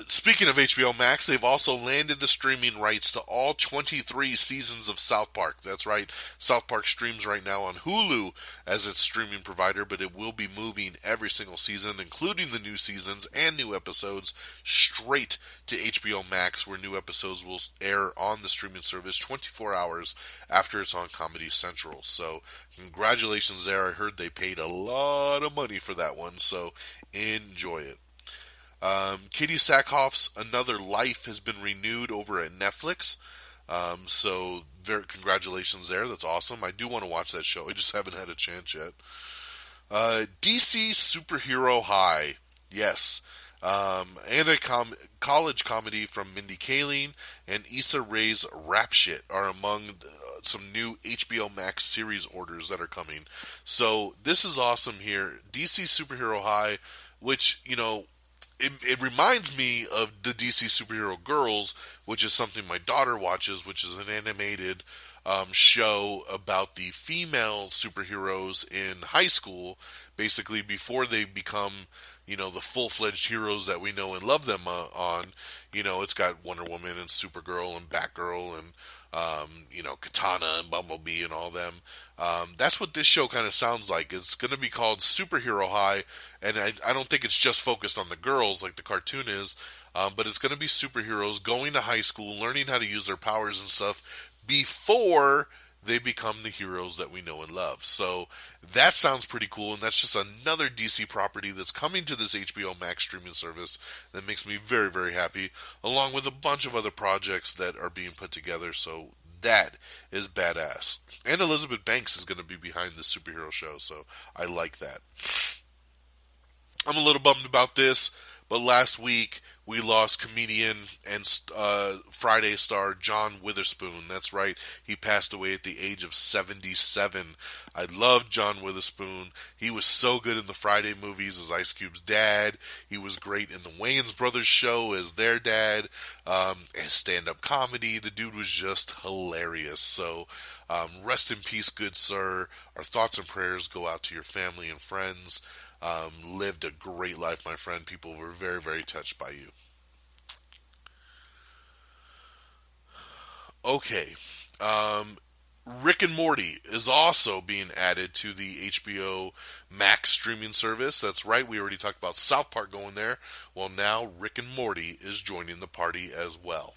Speaking of HBO Max, they've also landed the streaming rights to all 23 seasons of South Park. That's right, South Park streams right now on Hulu as its streaming provider, but it will be moving every single season, including the new seasons and new episodes, straight to HBO Max, where new episodes will air on the streaming service 24 hours after it's on Comedy Central. So, congratulations there. I heard they paid a lot of money for that one, so enjoy it. Katie Sackhoff's Another Life has been renewed over at Netflix. So very congratulations there. That's awesome. I do want to watch that show. I just haven't had a chance yet. DC Superhero High. Yes. And a college comedy from Mindy Kaling and Issa Rae's Rap Shit are among some new HBO Max series orders that are coming. So this is awesome here. DC Superhero High, which, it reminds me of the DC Superhero Girls, which is something my daughter watches, which is an animated show about the female superheroes in high school, basically before they become, the full-fledged heroes that we know and love them on. It's got Wonder Woman and Supergirl and Batgirl and, Katana and Bumblebee and all them. That's what this show kind of sounds like. It's going to be called Superhero High, and I don't think it's just focused on the girls like the cartoon is, but it's going to be superheroes going to high school, learning how to use their powers and stuff before they become the heroes that we know and love. So that sounds pretty cool, and that's just another DC property that's coming to this HBO Max streaming service that makes me very, very happy, along with a bunch of other projects that are being put together. So that is badass. And Elizabeth Banks is going to be behind this superhero show, so I like that. I'm a little bummed about this, but last week we lost comedian and Friday star John Witherspoon. That's right, he passed away at the age of 77. I loved John Witherspoon. He was so good in the Friday movies as Ice Cube's dad. He was great in the Wayans Brothers show as their dad. And stand-up comedy, the dude was just hilarious. So rest in peace, good sir. Our thoughts and prayers go out to your family and friends. Lived a great life, my friend. People were very, very touched by you. Okay. Rick and Morty is also being added to the HBO Max streaming service. That's right, we already talked about South Park going there. Well, now Rick and Morty is joining the party as well.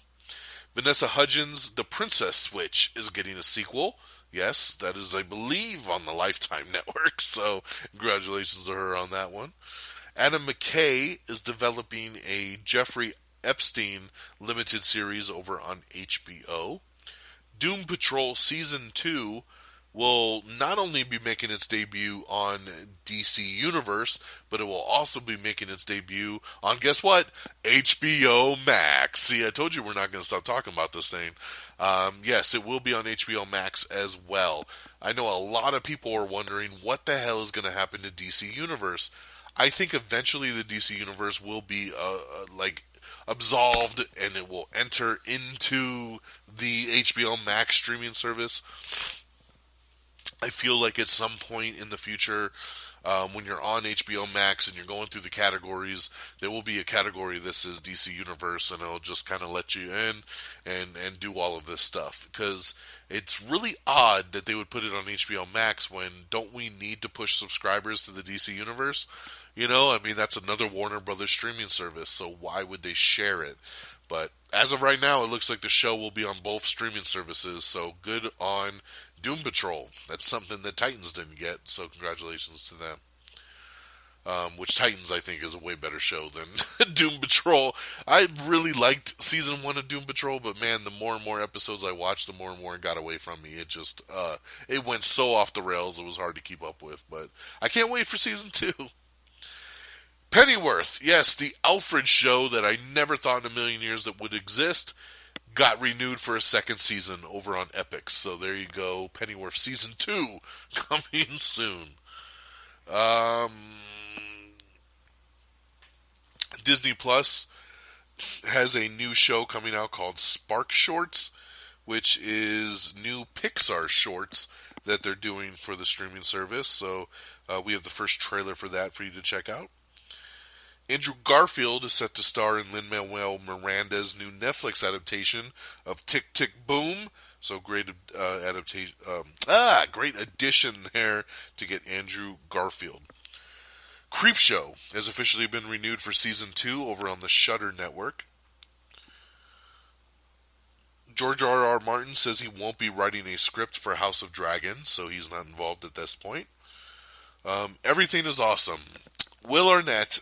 Vanessa Hudgens' The Princess Switch is getting a sequel. Yes, that is, I believe, on the Lifetime Network, so congratulations to her on that one. Adam McKay is developing a Jeffrey Epstein limited series over on HBO. Doom Patrol Season 2 will not only be making its debut on DC Universe, but it will also be making its debut on, guess what? HBO Max. See, I told you we're not going to stop talking about this thing. Yes, it will be on HBO Max as well. I know a lot of people are wondering what the hell is going to happen to DC Universe. I think eventually the DC Universe will be absolved and it will enter into the HBO Max streaming service. I feel like at some point in the future, when you're on HBO Max and you're going through the categories, there will be a category that says DC Universe, and it'll just kind of let you in and do all of this stuff. Because it's really odd that they would put it on HBO Max when don't we need to push subscribers to the DC Universe? That's another Warner Brothers streaming service, so why would they share it? But as of right now, it looks like the show will be on both streaming services, so good on Doom Patrol. That's something that Titans didn't get, so congratulations to them. Which Titans, I think, is a way better show than Doom Patrol. I really liked Season 1 of Doom Patrol, but man, the more and more episodes I watched, the more and more it got away from me. It just, it went so off the rails, it was hard to keep up with. But I can't wait for Season 2. Pennyworth, yes, the Alfred show that I never thought in a million years that would exist, got renewed for a second season over on Epix. So there you go, Pennyworth Season 2 coming soon. Disney Plus has a new show coming out called Spark Shorts, which is new Pixar shorts that they're doing for the streaming service. So we have the first trailer for that for you to check out. Andrew Garfield is set to star in Lin-Manuel Miranda's new Netflix adaptation of Tick, Tick, Boom. So great adaptation. Great addition there to get Andrew Garfield. Creepshow has officially been renewed for season 2 over on the Shudder network. George R.R. Martin says he won't be writing a script for House of Dragon, so he's not involved at this point. Everything is awesome. Will Arnett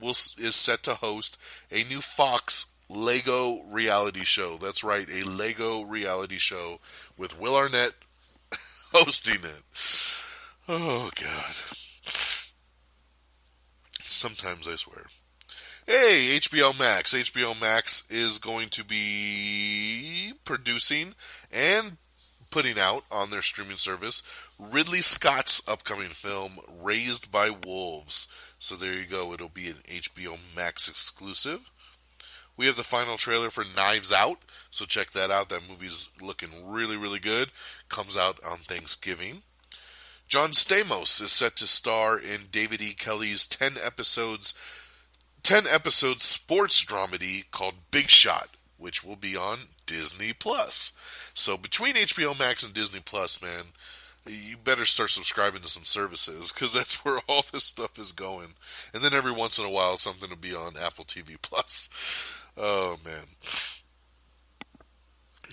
is set to host a new Fox Lego reality show. That's right, a Lego reality show with Will Arnett hosting it. Oh, God. Sometimes I swear. Hey, HBO Max. HBO Max is going to be producing and putting out on their streaming service Ridley Scott's upcoming film, Raised by Wolves. So there you go. It'll be an HBO Max exclusive. We have the final trailer for Knives Out, so check that out. That movie's looking really, really good. Comes out on Thanksgiving. John Stamos is set to star in David E. Kelley's 10-episode sports dramedy called Big Shot, which will be on Disney+. So between HBO Max and Disney+, man, you better start subscribing to some services, because that's where all this stuff is going. And then every once in a while, something will be on Apple TV+. Oh, man.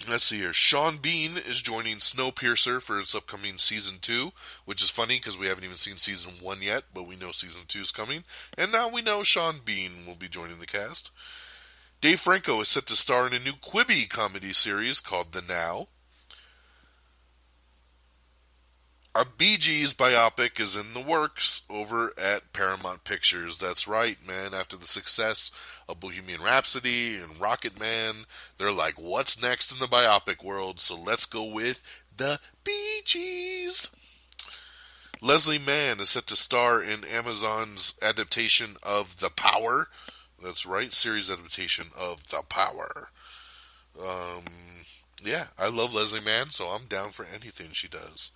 Let's see here. Sean Bean is joining Snowpiercer for its upcoming Season 2, which is funny because we haven't even seen Season 1 yet, but we know Season 2 is coming. And now we know Sean Bean will be joining the cast. Dave Franco is set to star in a new Quibi comedy series called The Now. A Bee Gees biopic is in the works over at Paramount Pictures. That's right, man. After the success of Bohemian Rhapsody and Rocket Man, they're like, what's next in the biopic world? So let's go with the Bee Gees. Leslie Mann is set to star in Amazon's adaptation of The Power. That's right, series adaptation of The Power. Yeah, I love Leslie Mann, so I'm down for anything she does.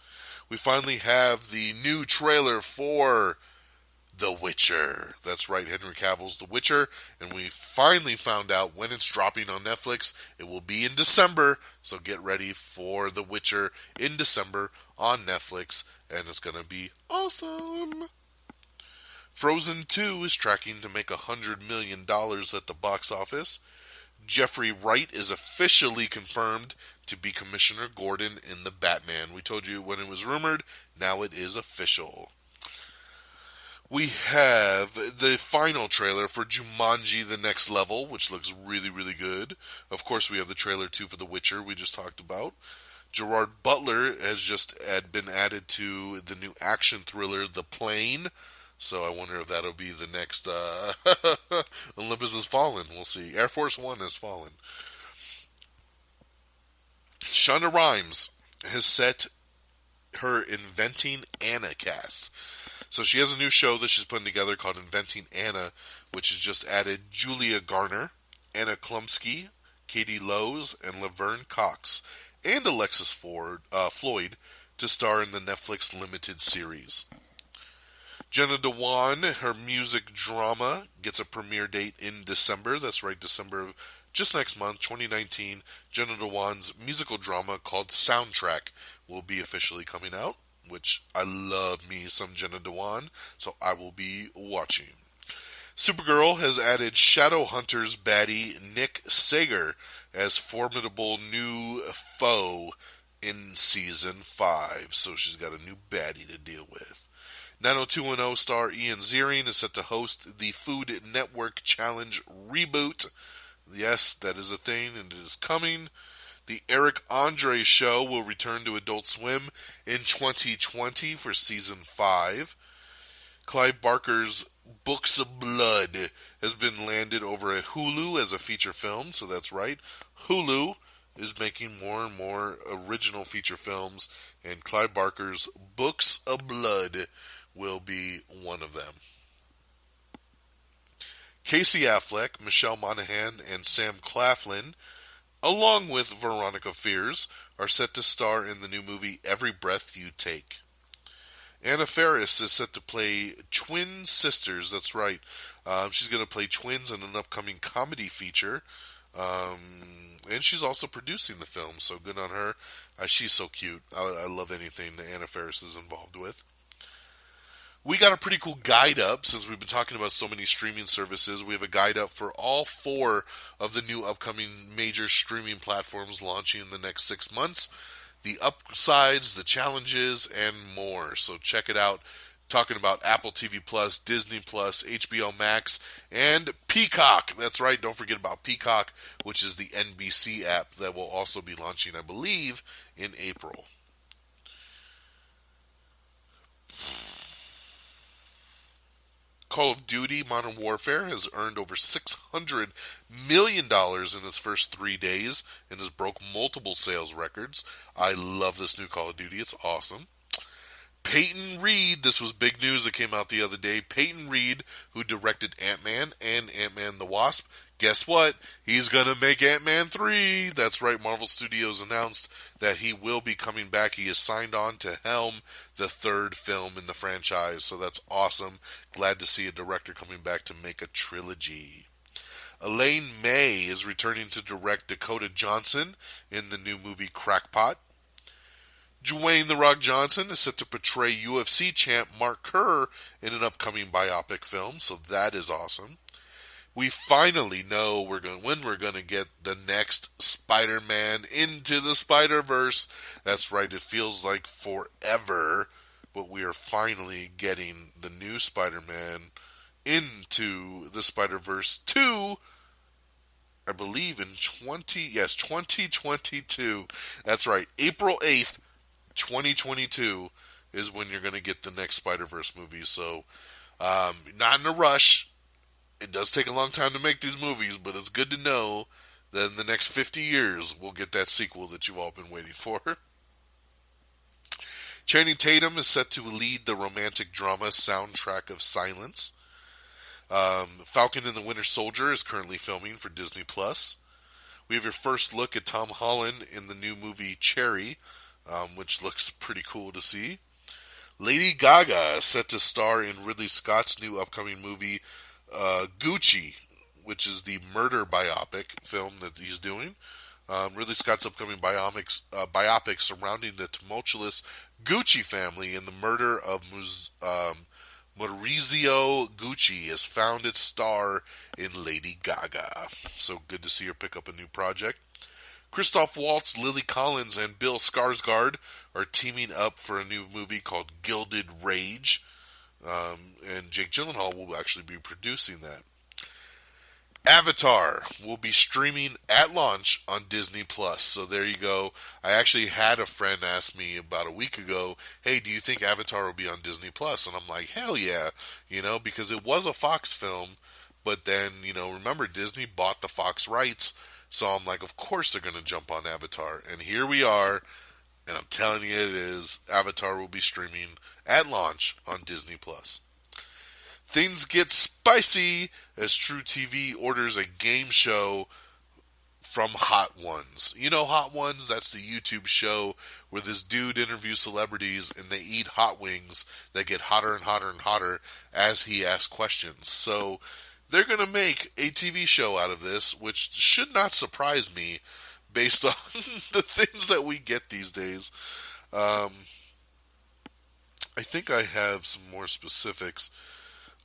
We finally have the new trailer for The Witcher. That's right, Henry Cavill's The Witcher, and we finally found out when it's dropping on Netflix. It will be in December, so get ready for The Witcher in December on Netflix, and it's going to be awesome. Frozen 2 is tracking to make $100 million at the box office. Jeffrey Wright is officially confirmed to be Commissioner Gordon in the Batman. We told you when it was rumored, now it is official. We have the final trailer for Jumanji The Next Level, which looks really, really good. Of course, we have the trailer 2 for The Witcher we just talked about. Gerard Butler has just been added to the new action thriller The Plane. So I wonder if that'll be the next Olympus Has Fallen. We'll see. Air Force One has fallen. Shonda Rhimes has set her Inventing Anna cast. So she has a new show that she's putting together called Inventing Anna, which has just added Julia Garner, Anna Klumsky, Katie Lowes, and Laverne Cox, and Alexis Floyd to star in the Netflix limited series. Jenna Dewan, her music drama, gets a premiere date in December. That's right, December, just next month, 2019. Jenna Dewan's musical drama called Soundtrack will be officially coming out, which I love me some Jenna Dewan, so I will be watching. Supergirl has added Shadowhunters baddie Nick Sager as formidable new foe in Season 5, so she's got a new baddie to deal with. 90210 star Ian Ziering is set to host the Food Network Challenge reboot. Yes, that is a thing, and it is coming. The Eric Andre Show will return to Adult Swim in 2020 for Season 5. Clive Barker's Books of Blood has been landed over at Hulu as a feature film, so that's right. Hulu is making more and more original feature films, and Clive Barker's Books of Blood will be one of them. Casey Affleck, Michelle Monaghan, and Sam Claflin, along with Veronica Fears, are set to star in the new movie Every Breath You Take. Anna Faris is set to play twin sisters, that's right, She's going to play twins in an upcoming comedy feature. And she's also producing the film, so good on her. She's so cute. I love anything that Anna Faris is involved with. We got a pretty cool guide up, since we've been talking about so many streaming services. We have a guide up for all 4 of the new upcoming major streaming platforms launching in the next 6 months. The upsides, the challenges, and more. So check it out. Talking about Apple TV Plus, Disney Plus, HBO Max, and Peacock. That's right, don't forget about Peacock, which is the NBC app that will also be launching, I believe, in April. Call of Duty Modern Warfare has earned over $600 million in its first 3 days and has broke multiple sales records. I love this new Call of Duty. It's awesome. Peyton Reed, this was big news that came out the other day. Peyton Reed, who directed Ant-Man and Ant-Man the Wasp, guess what? He's going to make Ant-Man 3. That's right, Marvel Studios announced that he will be coming back. He is signed on to helm the 3rd film in the franchise, so that's awesome. Glad to see a director coming back to make a trilogy. Elaine May is returning to direct Dakota Johnson in the new movie Crackpot. Dwayne "The Rock" Johnson is set to portray UFC champ Mark Kerr in an upcoming biopic film, so that is awesome. We finally know when we're going to get the next Spider-Man into the Spiderverse. That's right, it feels like forever, but we are finally getting the new Spider-Man into the Spiderverse 2, I believe in 2022. That's right, April 8th, 2022 is when you're going to get the next Spider-Verse movie. So, not in a rush. It does take a long time to make these movies, but it's good to know that in the next 50 years, we'll get that sequel that you've all been waiting for. Channing Tatum is set to lead the romantic drama Soundtrack of Silence. Falcon and the Winter Soldier is currently filming for Disney+. We have your first look at Tom Holland in the new movie Cherry, which looks pretty cool to see. Lady Gaga is set to star in Ridley Scott's new upcoming movie, Gucci, which is the murder biopic film that he's doing. Ridley Scott's upcoming biopic surrounding the tumultuous Gucci family and the murder of Maurizio Gucci has found its star in Lady Gaga. So good to see her pick up a new project. Christoph Waltz, Lily Collins, and Bill Skarsgård are teaming up for a new movie called Gilded Rage. And Jake Gyllenhaal will actually be producing that. Avatar will be streaming at launch on Disney+. So there you go. I actually had a friend ask me about a week ago, hey, do you think Avatar will be on Disney+? And I'm like, hell yeah, because it was a Fox film, but then, remember Disney bought the Fox rights, so I'm like, of course they're going to jump on Avatar. And here we are, and I'm telling you it is. Avatar will be streaming at launch on Disney+. Things get spicy as True TV orders a game show from Hot Ones. You know Hot Ones? That's the YouTube show where this dude interviews celebrities and they eat hot wings that get hotter and hotter and hotter as he asks questions. So they're going to make a TV show out of this, which should not surprise me based on the things that we get these days. I think I have some more specifics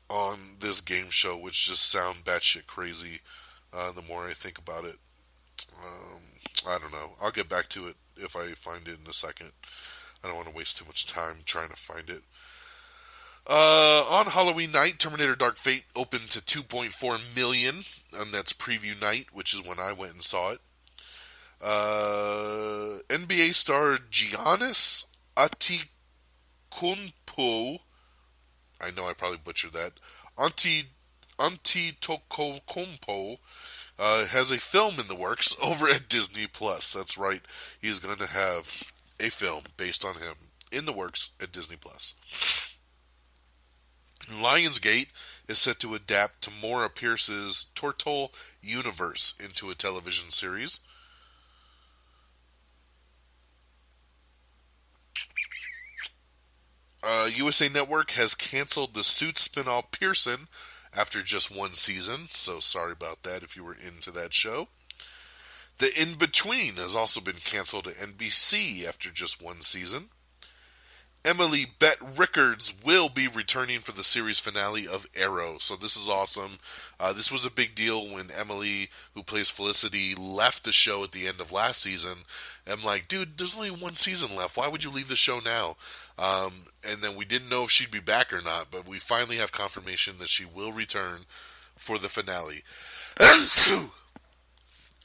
on this game show, which just sound batshit crazy the more I think about it. I don't know. I'll get back to it if I find it in a second. I don't want to waste too much time trying to find it. On Halloween night, Terminator Dark Fate opened to 2.4 million, and that's preview night, which is when I went and saw it. NBA star Giannis Antetokounmpo, I know I probably butchered that, Antetokounmpo, has a film in the works over at Disney+. That's right, he's going to have a film based on him in the works at Disney+. Lionsgate is set to adapt Tamora Pierce's Tortol universe into a television series. USA Network has canceled the Suits spinoff Pearson after just one season, so sorry about that if you were into that show. The In-Between has also been canceled at NBC after just one season. Emily Bett Rickards will be returning for the series finale of Arrow, so this is awesome. This was a big deal when Emily, who plays Felicity, left the show at the end of last season. I'm like, dude, there's only one season left. Why would you leave the show now? And then we didn't know if she'd be back or not, but we finally have confirmation that she will return for the finale. God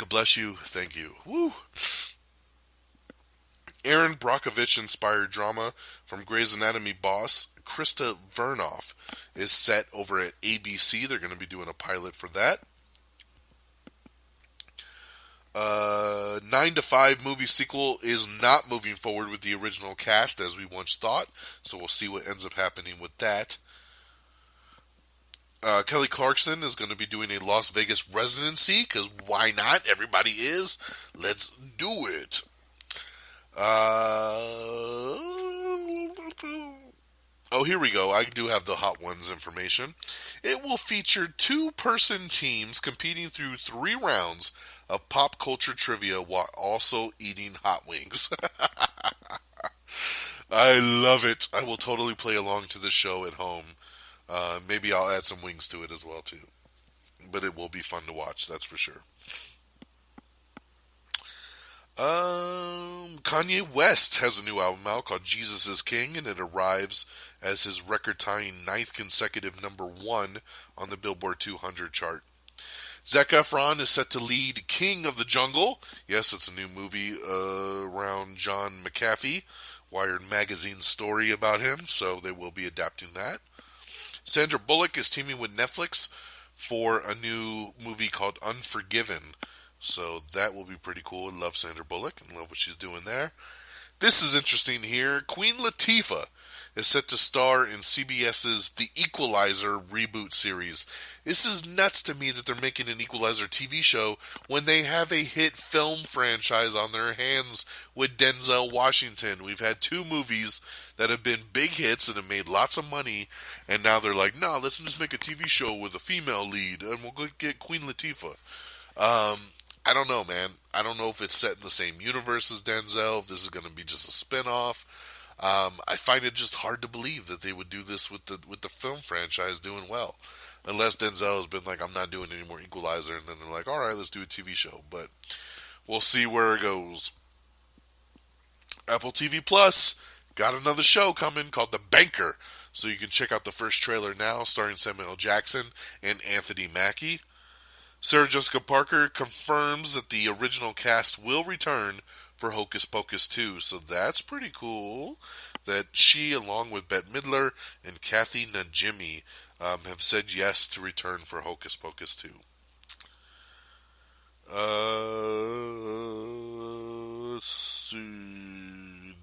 bless you. Thank you. Woo. Aaron Brockovich-inspired drama from Grey's Anatomy boss Krista Vernoff is set over at ABC. They're going to be doing a pilot for that. 9 to 5 movie sequel is not moving forward with the original cast as we once thought, so we'll see what ends up happening with that. Kelly Clarkson is going to be doing a Las Vegas residency, because why not? Everybody is. Let's do it. Oh, here we go. I do have the Hot Ones information. It will feature 2-person teams competing through 3 rounds of pop culture trivia while also eating hot wings. I love it. I will totally play along to the show at home. Maybe I'll add some wings to it as well, too. But it will be fun to watch, that's for sure. Kanye West has a new album out called Jesus is King, and it arrives as his record-tying 9th consecutive number 1 on the Billboard 200 chart. Zac Efron is set to lead King of the Jungle. Yes, it's a new movie around John McAfee. Wired Magazine's story about him, so they will be adapting that. Sandra Bullock is teaming with Netflix for a new movie called Unforgiven. So that will be pretty cool. I love Sandra Bullock and love what she's doing there. This is interesting here. Queen Latifah is set to star in CBS's The Equalizer reboot series. This is nuts to me that they're making an Equalizer TV show when they have a hit film franchise on their hands with Denzel Washington. We've had 2 movies that have been big hits and have made lots of money, and now they're like, no, let's just make a TV show with a female lead, and we'll go get Queen Latifah. I don't know, man. I don't know if it's set in the same universe as Denzel, if this is going to be just a spin-off. I find it just hard to believe that they would do this with the film franchise doing well. Unless Denzel has been like, I'm not doing any more Equalizer, and then they're like, alright, let's do a TV show. But we'll see where it goes. Apple TV Plus got another show coming called The Banker. So you can check out the first trailer now, starring Samuel L. Jackson and Anthony Mackie. Sarah Jessica Parker confirms that the original cast will return for Hocus Pocus 2, so that's pretty cool that she, along with Bette Midler and Kathy Najimy, have said yes to return for Hocus Pocus 2. Let's see.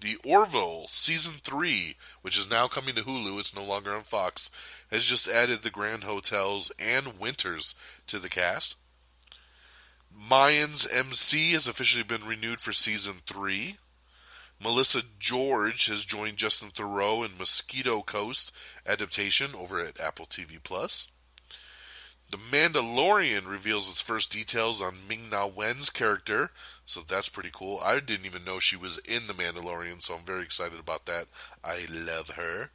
The Orville Season 3, which is now coming to Hulu, it's no longer on Fox, has just added the Grand Hotels and Winters to the cast. Mayans MC has officially been renewed for Season 3. Melissa George has joined Justin Theroux in Mosquito Coast adaptation over at Apple TV+. The Mandalorian reveals its first details on Ming-Na Wen's character, so that's pretty cool. I didn't even know she was in The Mandalorian, so I'm very excited about that. I love her.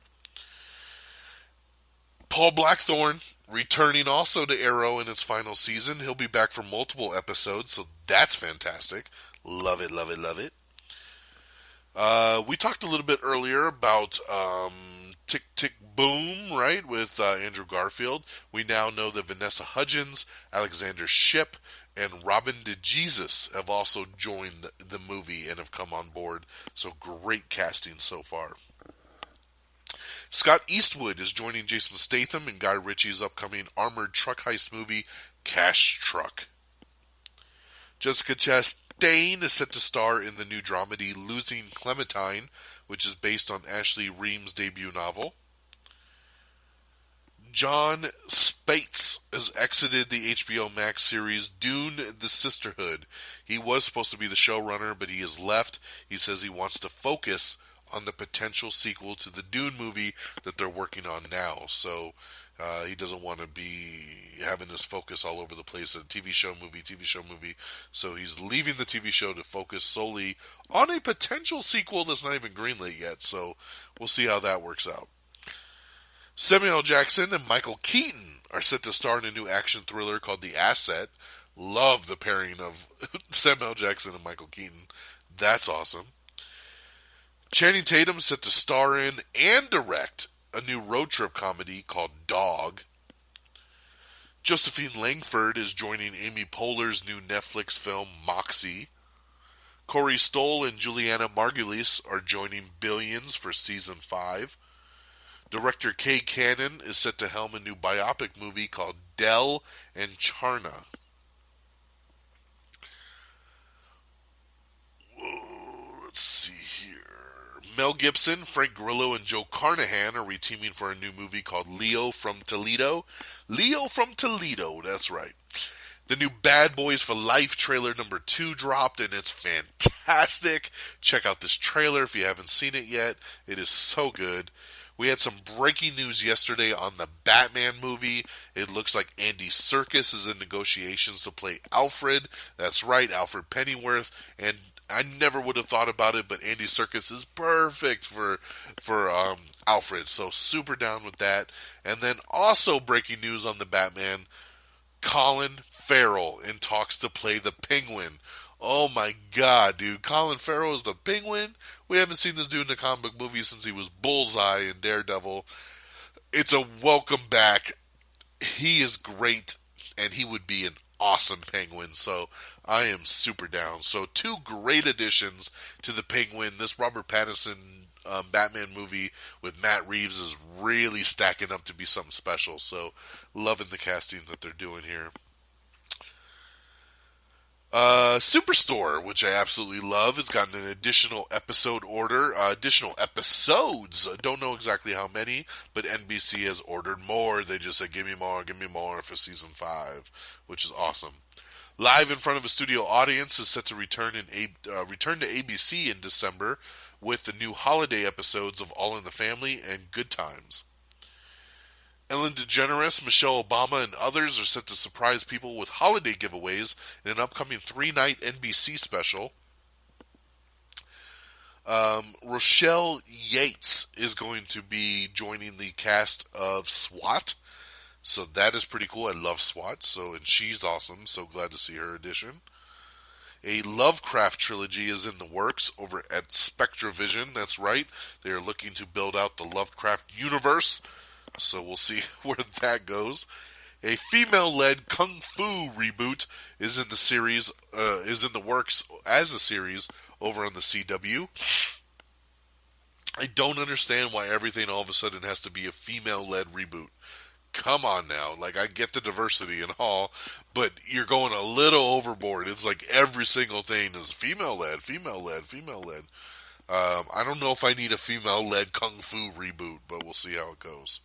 Paul Blackthorne returning also to Arrow in its final season. He'll be back for multiple episodes, so that's fantastic. Love it, love it, love it. We talked a little bit earlier about Tick Tick Boom, right, with Andrew Garfield. We now know that Vanessa Hudgens, Alexander Shipp, and Robin DeJesus have also joined the movie and have come on board. So great casting so far. Scott Eastwood is joining Jason Statham in Guy Ritchie's upcoming armored truck heist movie, Cash Truck. Jessica Chastain is set to star in the new dramedy Losing Clementine, which is based on Ashley Ream's debut novel. John Spates has exited the HBO Max series Dune: The Sisterhood. He was supposed to be the showrunner, but he has left. He says he wants to focus on the potential sequel to the Dune movie that they're working on now. So he doesn't want to be having his focus all over the place, a TV show, movie. So he's leaving the TV show to focus solely on a potential sequel that's not even greenlit yet. So we'll see how that works out. Samuel L. Jackson and Michael Keaton are set to star in a new action thriller called The Asset. Love the pairing of Samuel L. Jackson and Michael Keaton. That's awesome. Channing Tatum set to star in and direct a new road trip comedy called Dog. Josephine Langford is joining Amy Poehler's new Netflix film Moxie. Corey Stoll and Juliana Margulies are joining Billions for season 5. Director Kay Cannon is set to helm a new biopic movie called Del and Charna. Let's see here. Mel Gibson, Frank Grillo, and Joe Carnahan are reteaming for a new movie called Leo from Toledo. Leo from Toledo, that's right. The new Bad Boys for Life trailer number 2 dropped, and it's fantastic. Check out this trailer if you haven't seen it yet. It is so good. We had some breaking news yesterday on the Batman movie. It looks like Andy Serkis is in negotiations to play Alfred. That's right, Alfred Pennyworth. And I never would have thought about it, but Andy Serkis is perfect for Alfred. So super down with that. And then also breaking news on the Batman, Colin Farrell in talks to play the Penguin. Oh my god, dude. Colin Farrell is the Penguin? We haven't seen this dude in a comic book movie since he was Bullseye in Daredevil. It's a welcome back. He is great, and he would be an awesome Penguin, so I am super down. So 2 great additions to the Penguin. This Robert Pattinson Batman movie with Matt Reeves is really stacking up to be something special, so loving the casting that they're doing here. Superstore, which I absolutely love, has gotten an additional episode order, additional episodes. Don't know exactly how many, but NBC has ordered more. They just said, give me more for season 5, which is awesome. Live in front of a studio audience is set to return to ABC in December with the new holiday episodes of All in the Family and Good Times. Ellen DeGeneres, Michelle Obama, and others are set to surprise people with holiday giveaways in an upcoming 3-night NBC special. Rochelle Yates is going to be joining the cast of SWAT, so that is pretty cool. I love SWAT, and she's awesome, so glad to see her addition. A Lovecraft trilogy is in the works over at SpectraVision, that's right. They are looking to build out the Lovecraft universe, so we'll see where that goes. A female-led kung fu reboot is in the works as a series over on the CW. I don't understand why everything all of a sudden has to be a female-led reboot. Come on now, like I get the diversity and all, but you're going a little overboard. It's like every single thing is female-led. I don't know if I need a female-led kung fu reboot, but we'll see how it goes.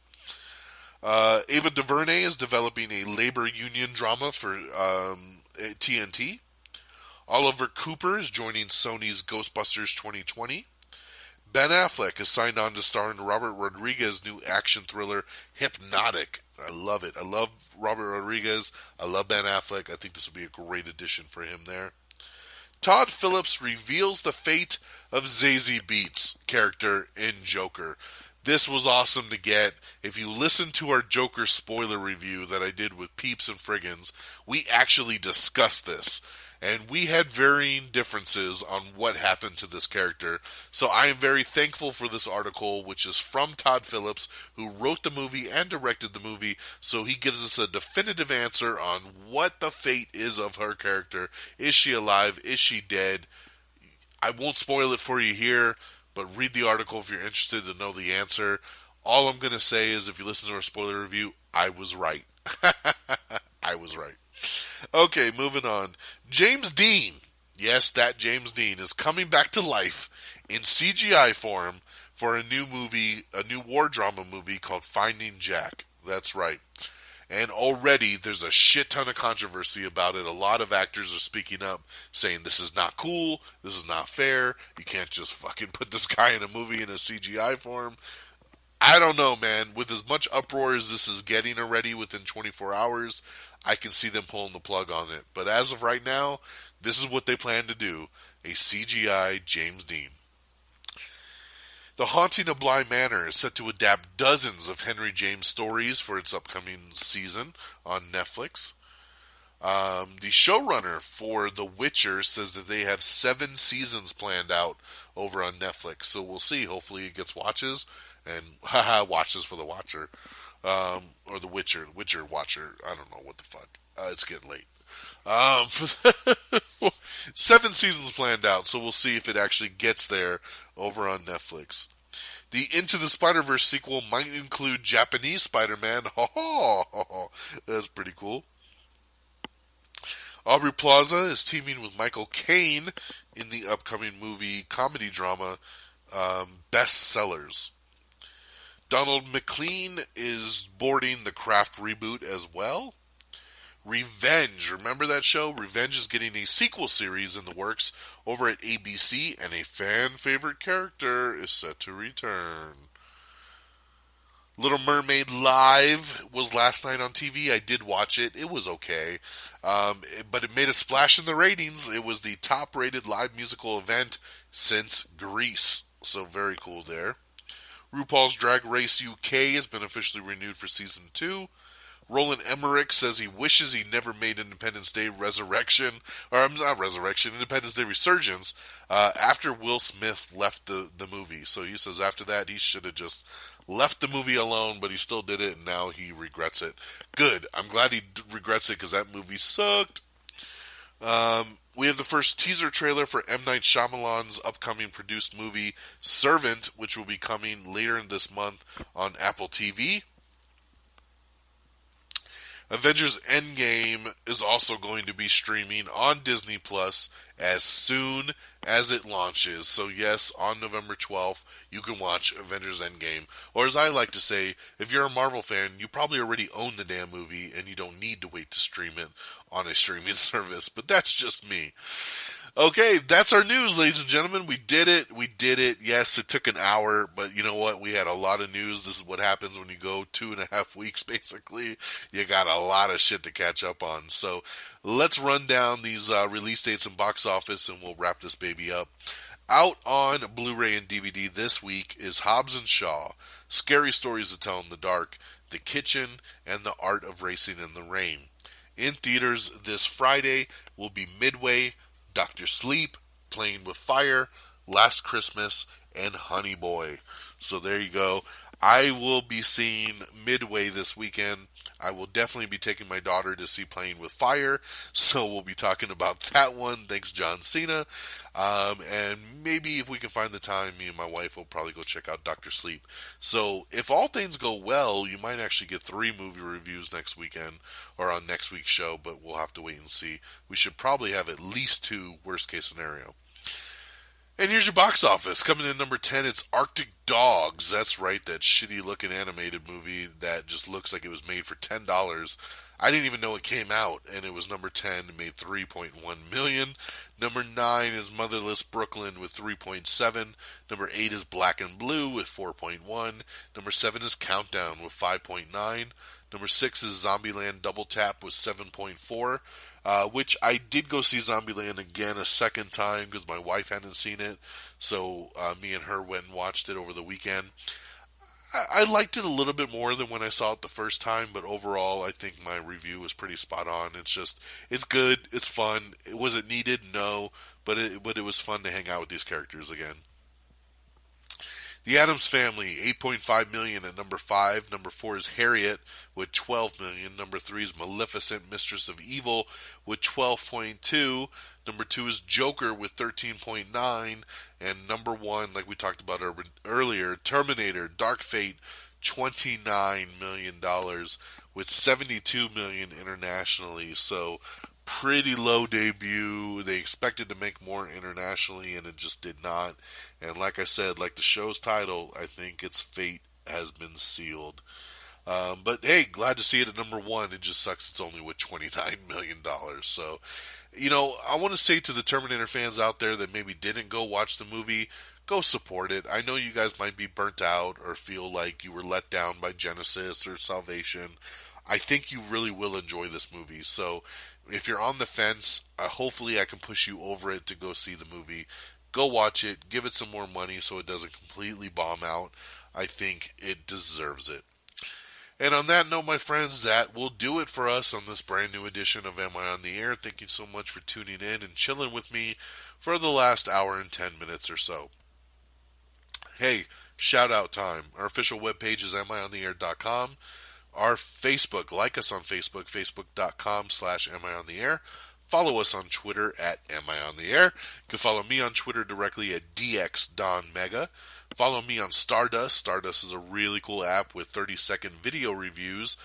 Ava DuVernay is developing a labor union drama for TNT. Oliver Cooper is joining Sony's Ghostbusters 2020. Ben Affleck is signed on to star in Robert Rodriguez's new action thriller Hypnotic. I love it. I love Robert Rodriguez. I love Ben Affleck. I think this will be a great addition for him there. Todd Phillips reveals the fate of Zazie Beetz' character in Joker. This was awesome to get. If you listen to our Joker spoiler review that I did with Peeps and Friggins, we actually discussed this. And we had varying differences on what happened to this character. So I am very thankful for this article, which is from Todd Phillips, who wrote the movie and directed the movie. So he gives us a definitive answer on what the fate is of her character. Is she alive? Is she dead? I won't spoil it for you here, but read the article if you're interested to know the answer. All I'm going to say is if you listen to our spoiler review, I was right. I was right. Okay, moving on. James Dean, yes, that James Dean, is coming back to life in CGI form for a new movie, a new war drama movie called Finding Jack. That's right. And already there's a shit ton of controversy about it. A lot of actors are speaking up saying this is not cool, this is not fair, you can't just fucking put this guy in a movie in a CGI form. I don't know, man. With as much uproar as this is getting already within 24 hours, I can see them pulling the plug on it. But as of right now, this is what they plan to do. A CGI James Dean. The Haunting of Bly Manor is set to adapt dozens of Henry James stories for its upcoming season on Netflix. The showrunner for The Witcher says that they have 7 seasons planned out over on Netflix. So we'll see. Hopefully it gets watches. And haha, watches for the watcher. Or the Witcher watcher. I don't know what the fuck. It's getting late. 7 seasons planned out, so we'll see if it actually gets there over on Netflix. The Into the Spiderverse sequel might include Japanese Spider-Man. That's pretty cool. Aubrey Plaza is teaming with Michael Caine in the upcoming movie comedy drama Bestsellers. Donald McLean is boarding the Craft reboot as well. Revenge, remember that show? Revenge is getting a sequel series in the works over at ABC, and a fan-favorite character is set to return. Little Mermaid Live was last night on TV. I did watch it. It was okay. But it made a splash in the ratings. It was the top-rated live musical event since Grease. So very cool there. RuPaul's Drag Race UK has been officially renewed for Season 2. Roland Emmerich says he wishes he never made Independence Day Resurrection, or not Resurrection, Independence Day Resurgence, after Will Smith left the movie. So he says after that he should have just left the movie alone, but he still did it, and now he regrets it. Good. I'm glad he regrets it, because that movie sucked. We have the first teaser trailer for M. Night Shyamalan's upcoming produced movie, Servant, which will be coming later in this month on Apple TV. Avengers Endgame is also going to be streaming on Disney Plus as soon as it launches. So yes, on November 12th, you can watch Avengers Endgame. Or as I like to say, if you're a Marvel fan, you probably already own the damn movie and you don't need to wait to stream it on a streaming service. But that's just me. Okay, that's our news, ladies and gentlemen. We did it. Yes, it took an hour, but you know what? We had a lot of news. This is what happens when you go 2.5 weeks, basically. You got a lot of shit to catch up on. So let's run down these release dates and box office, and we'll wrap this baby up. Out on Blu-ray and DVD this week is Hobbs & Shaw, Scary Stories to Tell in the Dark, The Kitchen, and The Art of Racing in the Rain. In theaters this Friday will be Midway, Dr. Sleep, Playing with Fire, Last Christmas, and Honey Boy. So there you go. I will be seeing Midway this weekend. I will definitely be taking my daughter to see Playing with Fire, so we'll be talking about that one. Thanks, John Cena. And maybe if we can find the time, me and my wife will probably go check out Dr. Sleep. So if all things go well, you might actually get 3 movie reviews next weekend, or on next week's show, but we'll have to wait and see. We should probably have at least 2, worst case scenario. And here's your box office. Coming in number 10, it's Arctic Dogs. That's right, that shitty-looking animated movie that just looks like it was made for $10. I didn't even know it came out, and it was number 10. It made $3.1 million. Number 9 is Motherless Brooklyn with 3.7. Number 8 is Black and Blue with 4.1. Number 7 is Countdown with 5.9. Number 6 is Zombieland Double Tap with 7.4. Which I did go see Zombieland again a second time because my wife hadn't seen it. So me and her went and watched it over the weekend. I liked it a little bit more than when I saw it the first time, but overall I think my review was pretty spot on. It's good, it's fun. Was it needed? No, but it was fun to hang out with these characters again. The Addams Family, 8.5 million at number 5. Number 4 is Harriet with 12 million. Number 3 is Maleficent, Mistress of Evil with 12.2. Number 2 is Joker with 13.9. And number 1, like we talked about earlier, Terminator, Dark Fate, $29 million with 72 million internationally. So pretty low debut. They expected to make more internationally, and it just did not. And like I said, like the show's title, I think its fate has been sealed. But hey, glad to see it at number one. It just sucks it's only with $29 million. So, I want to say to the Terminator fans out there that maybe didn't go watch the movie, go support it. I know you guys might be burnt out or feel like you were let down by Genesis or Salvation. I think you really will enjoy this movie. So, if you're on the fence, hopefully I can push you over it to go see the movie. Go watch it. Give it some more money so it doesn't completely bomb out. I think it deserves it. And on that note, my friends, that will do it for us on this brand new edition of Am I on the Air? Thank you so much for tuning in and chilling with me for the last hour and 10 minutes or so. Hey, shout out time. Our official webpage is amiontheair.com. Our Facebook, like us on Facebook, facebook.com/amiontheair. Follow us on Twitter at amiontheair. You can follow me on Twitter directly at DXDonMega. Follow me on Stardust. Stardust is a really cool app with 30-second video reviews.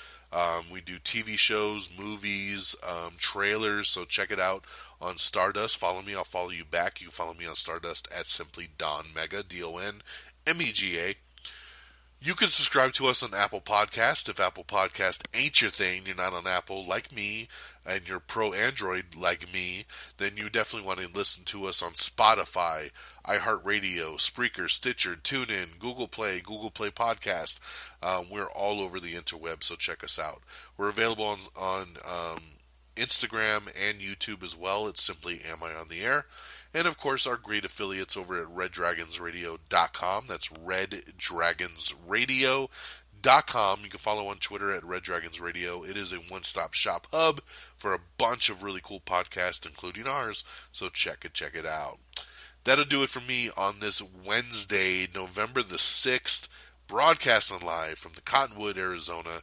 We do TV shows, movies, trailers, so check it out on Stardust. Follow me, I'll follow you back. You can follow me on Stardust at simply DonMega, DonMega. You can subscribe to us on Apple Podcast. If Apple Podcast ain't your thing, you're not on Apple like me, and you're pro Android like me, then you definitely want to listen to us on Spotify, iHeartRadio, Spreaker, Stitcher, TuneIn, Google Play Podcast. We're all over the interweb, so check us out. We're available on Instagram and YouTube as well. It's simply Am I on the Air? And, of course, our great affiliates over at reddragonsradio.com. That's reddragonsradio.com. You can follow on Twitter at reddragonsradio. It is a one-stop shop hub for a bunch of really cool podcasts, including ours. So check it out. That'll do it for me on this Wednesday, November the 6th, broadcasting live from the Cottonwood, Arizona,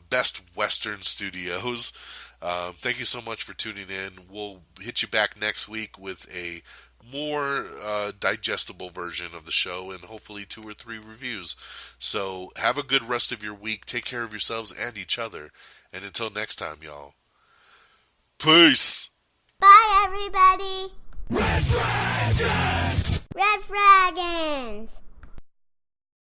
Best Western Studios. Thank you so much for tuning in. We'll hit you back next week with a more digestible version of the show and hopefully 2 or 3 reviews. So have a good rest of your week. Take care of yourselves and each other. And until next time, y'all. Peace! Bye, everybody! Red Dragon!